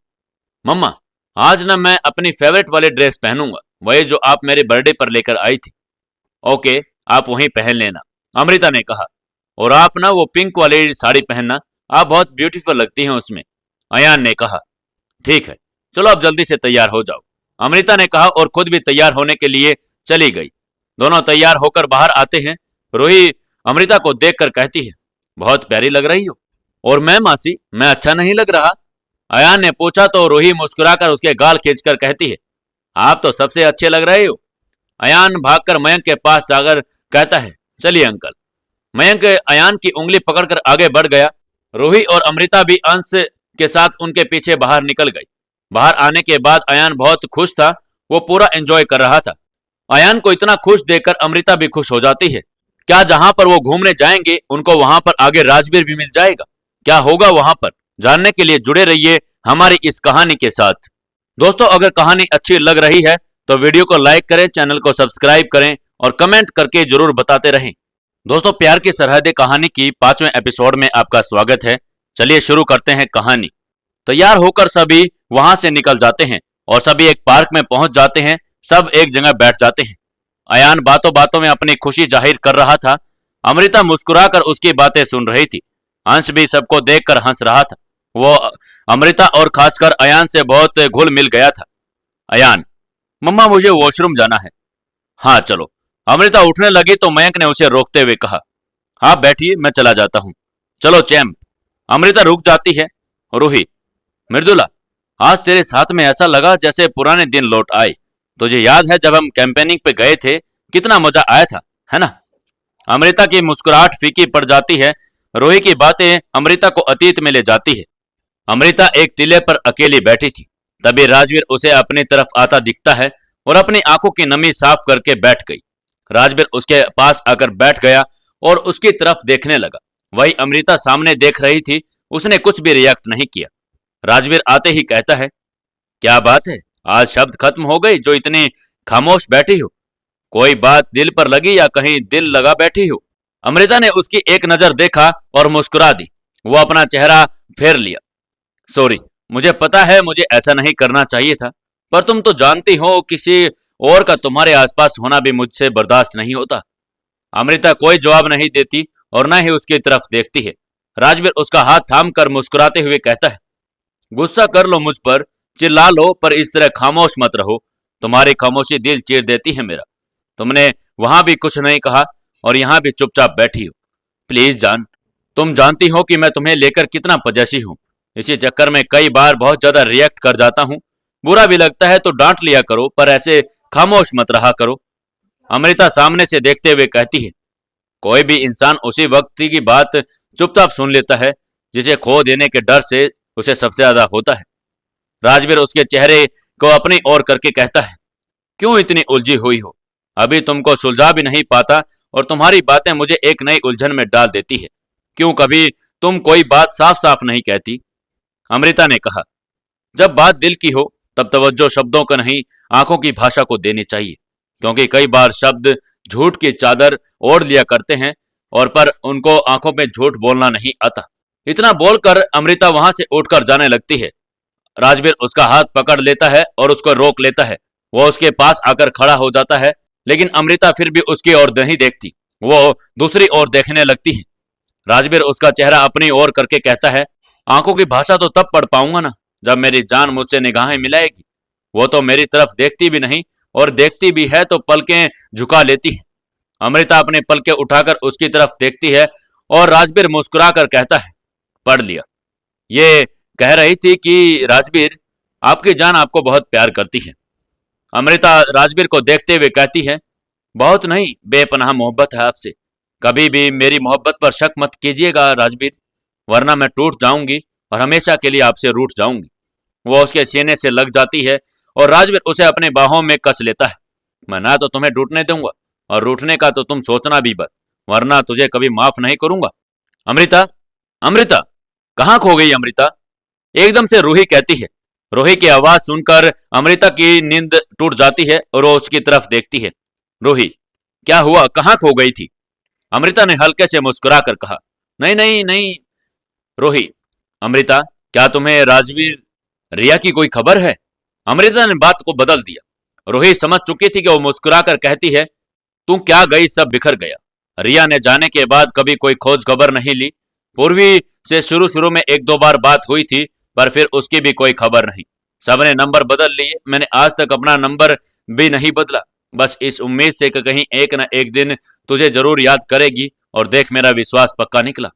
मम्मा, आज ना मैं अपनी फेवरेट वाली ड्रेस पहनूंगा, वही जो आप मेरे बर्थडे पर लेकर आई थी। ओके, आप वहीं पहन लेना, अमृता ने कहा। और आप ना वो पिंक वाली साड़ी पहनना, आप बहुत ब्यूटीफुल लगती हैं उसमें, अयान ने कहा। ठीक है, चलो अब जल्दी से तैयार हो जाओ, अमृता ने कहा और खुद भी तैयार होने के लिए चली गई। दोनों तैयार होकर बाहर आते हैं। रूही अमृता को देखकर कहती है, बहुत प्यारी लग रही हो। और मैं मासी, मैं अच्छा नहीं लग रहा? अयान ने पूछा तो रूही मुस्कुराकर उसके गाल खींचकर कहती है, आप तो सबसे अच्छे लग रहे हो। अयान भागकर मयंक के पास जाकर कहता है, चलिए अंकल। मयंक अयान की उंगली पकड़कर आगे बढ़ गया। रूही और अमृता भी अंश के साथ उनके पीछे बाहर निकल गई। बाहर आने के बाद अयान बहुत खुश था, वो पूरा एंजॉय कर रहा था। अयान को इतना खुश देखकर अमृता भी खुश हो जाती है। क्या जहां पर वो घूमने जाएंगे उनको वहां पर आगे राजवीर भी मिल जाएगा? क्या होगा वहां पर, जानने के लिए जुड़े रहिए हमारी इस कहानी के साथ। दोस्तों, अगर कहानी अच्छी लग रही है तो वीडियो को लाइक करें, चैनल को सब्सक्राइब करें और कमेंट करके जरूर बताते रहें। दोस्तों, प्यार की सरहदें कहानी की 5वें एपिसोड में आपका स्वागत है। चलिए शुरू करते हैं कहानी। तैयार होकर सभी वहां से निकल जाते हैं और सभी एक पार्क में पहुंच जाते हैं। सब एक जगह बैठ जाते हैं। अयान बातों बातों में अपनी खुशी जाहिर कर रहा था। अमृता मुस्कुराकर उसकी बातें सुन रही थी। अंश भी सबको देखकर हंस रहा था। वो अमृता और खासकर अयान से बहुत घुल मिल गया था। अयान, मम्मा मुझे वॉशरूम जाना है। हाँ चलो। अमृता उठने लगी तो मयंक ने उसे रोकते हुए कहा, हाँ बैठिए, मैं चला जाता हूं। चलो चैंप। अमृता रुक जाती है। रूही, मृदुला, आज तेरे साथ में ऐसा लगा जैसे पुराने दिन लौट आए। तुझे याद है जब हम कैंपेनिंग पे गए थे, कितना मजा आया था, है ना? अमृता की मुस्कुराहट फीकी पड़ जाती है। रूही की बातें अमृता को अतीत में ले जाती है। अमृता एक टीले पर अकेली बैठी थी। तभी राजवीर उसे अपनी तरफ आता दिखता है और अपनी आंखों की नमी साफ करके बैठ गई। राजवीर उसके पास आकर बैठ गया और उसकी तरफ देखने लगा। वही अमृता सामने देख रही थी। उसने कुछ भी रिएक्ट नहीं किया। राजवीर आते ही कहता है, क्या बात है, आज शब्द खत्म हो गई जो इतनी खामोश बैठी हो? कोई बात दिल पर लगी या कहीं दिल लगा बैठी हो? अमृता ने उसकी एक नजर देखा और मुस्कुरा दी। वो अपना चेहरा फेर लिया। सॉरी, मुझे पता है मुझे ऐसा नहीं करना चाहिए था, पर तुम तो जानती हो किसी और का तुम्हारे आसपास होना भी मुझसे बर्दाश्त नहीं होता। अमृता कोई जवाब नहीं देती और न ही उसकी तरफ देखती है। राजवीर उसका हाथ थाम कर मुस्कुराते हुए कहता है, गुस्सा कर लो मुझ पर, चिल्ला लो, पर इस तरह खामोश मत रहो। तुम्हारी खामोशी दिल चीर देती है मेरा। तुमने वहां भी कुछ नहीं कहा और यहां भी चुपचाप बैठी हो। प्लीज जान, तुम जानती हो कि मैं तुम्हें लेकर कितना पजेसी हूं। इसी चक्कर में कई बार बहुत ज्यादा रिएक्ट कर जाता हूं। बुरा भी लगता है तो डांट लिया करो, पर ऐसे खामोश मत रहा करो। अमृता सामने से देखते हुए कहती है, कोई भी इंसान उसी वक्त की बात चुपचाप सुन लेता है जिसे खो देने के डर से उसे सबसे ज्यादा होता है। राजवीर उसके चेहरे को अपनी ओर करके कहता है, क्यों इतनी उलझी हुई हो? अभी तुमको सुलझा भी नहीं पाता और तुम्हारी बातें मुझे एक नई उलझन में डाल देती है। क्यों कभी तुम कोई बात साफ साफ नहीं कहती? अमृता ने कहा, जब बात दिल की हो तब तवज्जो शब्दों का नहीं, आंखों की भाषा को देनी चाहिए, क्योंकि कई बार शब्द झूठ की चादर ओढ़ लिया करते हैं और पर उनको आंखों में झूठ बोलना नहीं आता। इतना बोलकर अमृता वहां से उठकर जाने लगती है। राजवीर उसका हाथ पकड़ लेता है और उसको रोक लेता है। वो उसके पास आकर खड़ा हो जाता है, लेकिन अमृता फिर भी उसकी ओर नहीं देखती, वो दूसरी ओर देखने लगती है। राजवीर उसका चेहरा अपनी ओर करके कहता है, आंखों की भाषा तो तब पढ़ पाऊंगा ना जब मेरी जान मुझसे निगाहें मिलाएगी। वो तो मेरी तरफ देखती भी नहीं, और देखती भी है तो पलकें झुका लेती है। अमृता अपने पलकें उठाकर उसकी तरफ देखती है और राजवीर मुस्कुराकर कहता है, पढ़ लिया। ये कह रही थी कि राजवीर, आपकी जान आपको बहुत प्यार करती है। अमृता राजवीर को देखते हुए कहती है, बहुत नहीं, बेपनाह मोहब्बत है आपसे। कभी भी मेरी मोहब्बत पर शक मत कीजिएगा राजवीर, वरना मैं टूट जाऊंगी और हमेशा के लिए आपसे रूठ जाऊंगी। वो उसके सीने से लग जाती है और राजवीर उसे अपने बाहों में कस लेता है। मैं ना तो तुम्हें टूटने दूंगा और रूठने का तो तुम सोचना भी मत, वरना तुझे कभी माफ नहीं करूंगा। अमृता, अमृता, कहाँ खो गई अमृता? एकदम से रूही कहती है। रूही की आवाज सुनकर अमृता की नींद टूट जाती है और वो उसकी तरफ देखती है। रूही, क्या हुआ, कहाँ खो गई थी? अमृता ने हल्के से मुस्कुराकर कहा, नहीं नहीं नहीं। रूही, अमृता, क्या तुम्हें राजवीर, रिया की कोई खबर है? अमृता ने बात को बदल दिया। रूही समझ चुकी थी कि वो मुस्कुराकर कहती है, तू क्या गई, सब बिखर गया। रिया ने जाने के बाद कभी कोई खोज खबर नहीं ली। पूर्वी से शुरू शुरू में एक दो बार बात हुई थी, पर फिर उसकी भी कोई खबर नहीं। सबने नंबर बदल लिए, मैंने आज तक अपना नंबर भी नहीं बदला, बस इस उम्मीद से कि कहीं एक न एक दिन तुझे जरूर याद करेगी, और देख मेरा विश्वास पक्का निकला।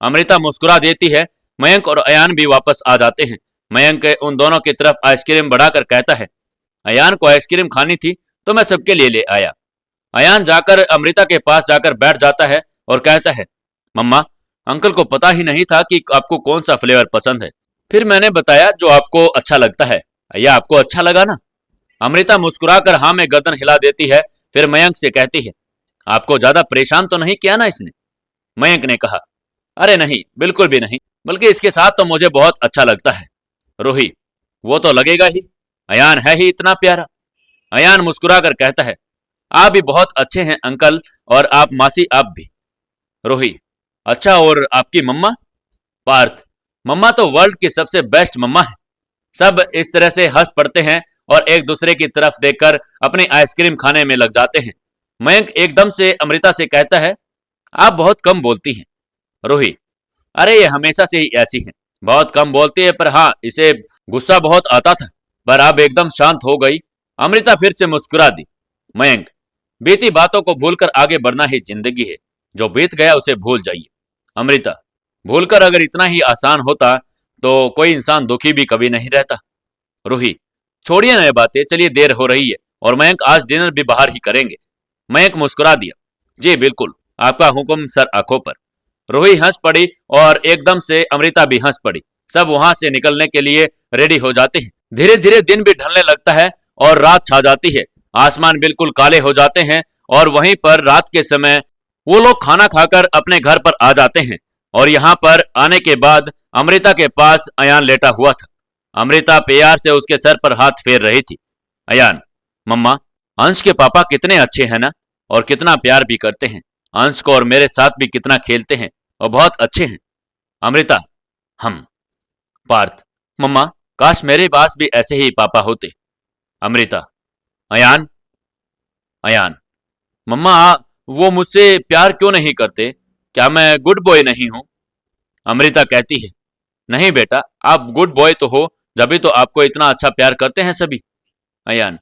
अमृता मुस्कुरा देती है। मयंक और अयान भी वापस आ जाते हैं। मयंक उन दोनों की तरफ आइसक्रीम बढ़ाकर कहता है, अयान को आइसक्रीम खानी थी तो मैं सबके लिए ले आया। अयान जाकर अमृता के पास जाकर बैठ जाता है और कहता है, मम्मा, अंकल को पता ही नहीं था कि आपको कौन सा फ्लेवर पसंद है, फिर मैंने बताया जो आपको अच्छा लगता है। या आपको अच्छा लगा ना? अमृता मुस्कुराकर हाँ में गर्दन हिला देती है। फिर मयंक से कहती है, आपको ज्यादा परेशान तो नहीं किया ना इसने? मयंक ने कहा, अरे नहीं, बिल्कुल भी नहीं, बल्कि इसके साथ तो मुझे बहुत अच्छा लगता है। रूही, वो तो लगेगा ही, अयान है ही इतना प्यारा। अयान मुस्कुराकर कहता है, आप भी बहुत अच्छे हैं अंकल, और आप मासी आप भी। रूही, अच्छा, और आपकी मम्मा? पार्थ, मम्मा तो वर्ल्ड की सबसे बेस्ट मम्मा है। सब इस तरह से हंस पड़ते हैं और एक दूसरे की तरफ देखकर अपनी आइसक्रीम खाने में लग जाते हैं। मयंक एकदम से अमृता से कहता है, आप बहुत कम बोलती हैं। रूही, अरे ये हमेशा से ही ऐसी है, बहुत कम बोलती है, पर हाँ, इसे गुस्सा बहुत आता था, पर अब एकदम शांत हो गई। अमृता फिर से मुस्कुरा दी। मयंक, बीती बातों को भूलकर आगे बढ़ना ही जिंदगी है, जो बीत गया उसे भूल जाइए। अमृता, भूलकर अगर इतना ही आसान होता तो कोई इंसान दुखी भी कभी नहीं रहता। रूही, छोड़िए ना ये बातें, चलिए देर हो रही है, और मयंक आज डिनर भी बाहर ही करेंगे। मयंक मुस्कुरा दिया, जी बिल्कुल, आपका हुक्म सर आंखों पर। रूही हंस पड़ी और एकदम से अमृता भी हंस पड़ी। सब वहां से निकलने के लिए रेडी हो जाते हैं। धीरे धीरे दिन भी ढलने लगता है और रात छा जाती है। आसमान बिल्कुल काले हो जाते हैं और वहीं पर रात के समय वो लोग खाना खाकर अपने घर पर आ जाते हैं। और यहाँ पर आने के बाद अमृता के पास अयान लेटा हुआ था। अमृता प्यार से उसके सर पर हाथ फेर रही थी। अयान, मम्मा, अंश के पापा कितने अच्छे हैं ना, और कितना प्यार भी करते हैं। अंश को और मेरे साथ भी कितना खेलते हैं और बहुत अच्छे हैं। अमृता, हम। पार्थ, मम्मा, काश मेरे पास भी ऐसे ही पापा होते। अमृता, अयान, अयान, मम्मा, वो मुझसे प्यार क्यों नहीं करते? क्या मैं गुड बॉय नहीं हूं? अमृता कहती है, नहीं बेटा, आप गुड बॉय तो हो, जब तो आपको इतना अच्छा प्यार करते हैं सभी। अयान,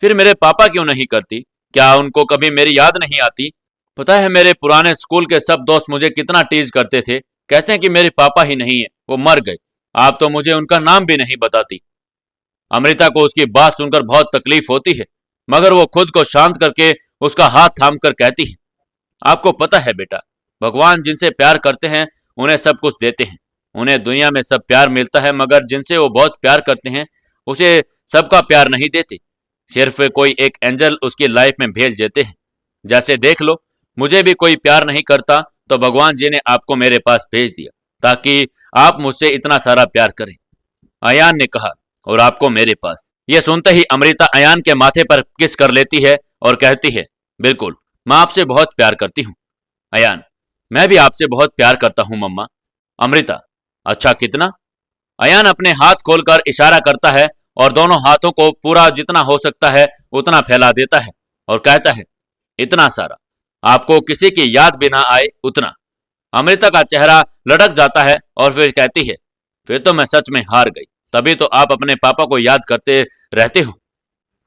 फिर मेरे पापा क्यों नहीं करती? क्या उनको कभी मेरी याद नहीं आती? पता है मेरे पुराने स्कूल के सब दोस्त मुझे कितना टीज करते थे, कहते हैं कि मेरे पापा ही नहीं है, वो मर गए। आप तो मुझे उनका नाम भी नहीं बताती। अमृता को उसकी बात सुनकर बहुत तकलीफ होती है, मगर वो खुद को शांत करके उसका हाथ थाम कर कहती है, आपको पता है बेटा, भगवान जिनसे प्यार करते हैं उन्हें सब कुछ देते हैं। उन्हें दुनिया में सब प्यार मिलता है, मगर जिनसे वो बहुत प्यार करते हैं उसे सबका प्यार नहीं देते। सिर्फ कोई एक एंजल उसकी लाइफ में भेज देते हैं। जैसे देख लो, मुझे भी कोई प्यार नहीं करता तो भगवान जी ने आपको मेरे पास भेज दिया ताकि आप मुझसे इतना सारा प्यार करें। अयान ने कहा, और आपको मेरे पास। यह सुनते ही अमृता अयान के माथे पर किस कर लेती है और कहती है, बिल्कुल, मैं आपसे बहुत प्यार करती हूँ। अयान, मैं भी आपसे बहुत प्यार करता हूँ मम्मा। अमृता, अच्छा कितना? अयान अपने हाथ खोलकर इशारा करता है और दोनों हाथों को पूरा जितना हो सकता है उतना फैला देता है और कहता है, इतना सारा, आपको किसी की याद भी ना आए उतना। अमृता का चेहरा लटक जाता है और फिर कहती है, फिर तो मैं सच में हार गई, तभी तो आप अपने पापा को याद करते रहते हो।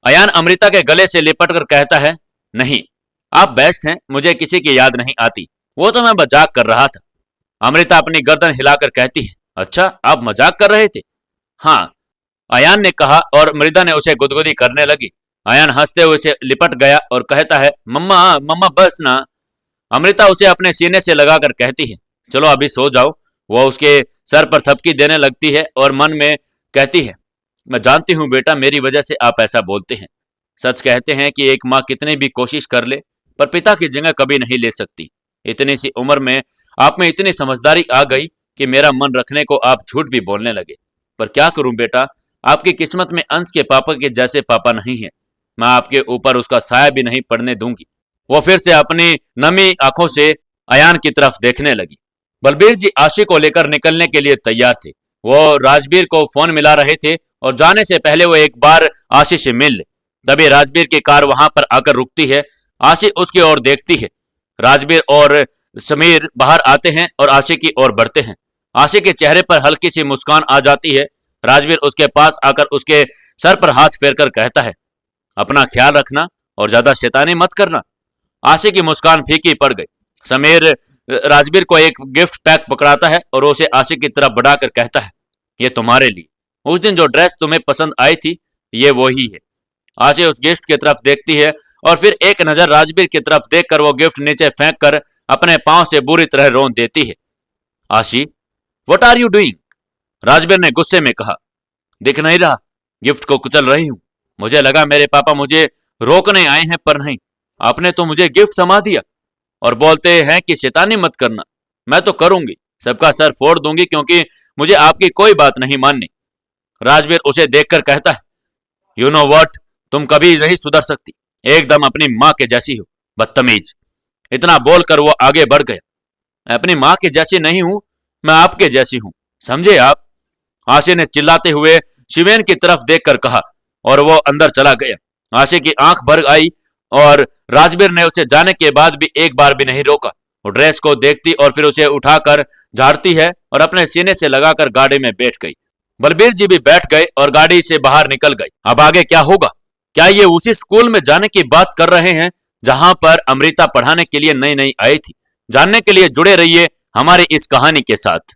अयान अमृता के गले से लिपट कर कहता है, नहीं, आप बेस्ट हैं, मुझे किसी की याद नहीं आती, वो तो मैं मजाक कर रहा था। अमृता अपनी गर्दन हिलाकर कहती है, अच्छा, आप मजाक कर रहे थे? हाँ, अयान ने कहा और मृदा ने उसे गुदगुदी करने लगी। अयान हंसते हुए उसे लिपट गया और कहता है, मम्मा मम्मा बस ना। अमृता उसे अपने सीने से लगाकर कहती है, चलो अभी सो जाओ। वो उसके सर पर थपकी देने लगती है और मन में कहती है, मैं जानती हूँ बेटा, मेरी वजह से आप ऐसा बोलते हैं। सच कहते हैं कि एक माँ कितनी भी कोशिश कर ले पर पिता की जगह कभी नहीं ले सकती। इतनी सी उम्र में आप में इतनी समझदारी आ गई कि मेरा मन रखने को आप झूठ भी बोलने लगे। पर क्या करूं बेटा, आपकी किस्मत में अंश के पापा के जैसे पापा नहीं है। मैं आपके ऊपर उसका साया भी नहीं पड़ने दूंगी। वो फिर से अपनी नमी आंखों से अयान की तरफ देखने लगी। बलबीर जी आशी को लेकर निकलने के लिए तैयार थे। वो राजबीर को फोन मिला रहे थे और जाने से पहले वो एक बार आशी से मिल ले। तभी राजबीर की कार वहां पर आकर रुकती है। आशी उसकी ओर देखती है। राजबीर और समीर बाहर आते हैं और आशी की ओर बढ़ते हैं। आशी के चेहरे पर हल्की सी मुस्कान आ जाती है। राजबीर उसके पास आकर उसके सर पर हाथ फेरकर कहता है, अपना ख्याल रखना और ज्यादा शैतानी मत करना। आशी की मुस्कान फीकी पड़ गई। समीर राजबीर को एक गिफ्ट पैक पकड़ाता है और उसे आशी की तरफ बढ़ाकर कहता है, ये तुम्हारे लिए, उस दिन जो ड्रेस तुम्हें पसंद आई थी ये वही है। आशी उस गिफ्ट की तरफ देखती है और फिर एक नजर राजबीर की तरफ देखकर वो गिफ्ट नीचे फेंक कर अपने पांव से बुरी तरह रोन देती है। Aashi, what are you doing? Rajbir ने गुस्से में कहा, दिख नहीं रहा, गिफ्ट को कुचल रही हूं। मुझे लगा मेरे पापा मुझे रोकने आए हैं, पर नहीं, आपने तो मुझे गिफ्ट थमा दिया और बोलते हैं कि शैतानी मत करना। मैं तो करूंगी, सबका सर फोड़ दूंगी, क्योंकि मुझे आपकी कोई बात नहीं माननी। राजबीर उसे देखकर कहता है, यू नो व्हाट, तुम कभी नहीं सुधर सकती, एकदम अपनी माँ के जैसी हो, बदतमीज। इतना बोलकर वो आगे बढ़ गया। मैं अपनी माँ के जैसी नहीं हूं, मैं आपके जैसी हूं, समझे आप? आशी ने चिल्लाते हुए शिवेन की तरफ देखकर कहा और वो अंदर चला गया। आशी की आंख भर आई और राजबीर ने उसे जाने के बाद भी एक बार भी नहीं रोका। वो ड्रेस को देखती और फिर उसे उठाकर झाड़ती है और अपने सीने से लगाकर गाड़ी में बैठ गई। बलबीर जी भी बैठ गए और गाड़ी से बाहर निकल गए। अब आगे क्या होगा? क्या ये उसी स्कूल में जाने की बात कर रहे हैं जहां पर अमृता पढ़ाने के लिए नई नई आई थी? जानने के लिए जुड़े रहिए हमारी इस कहानी के साथ।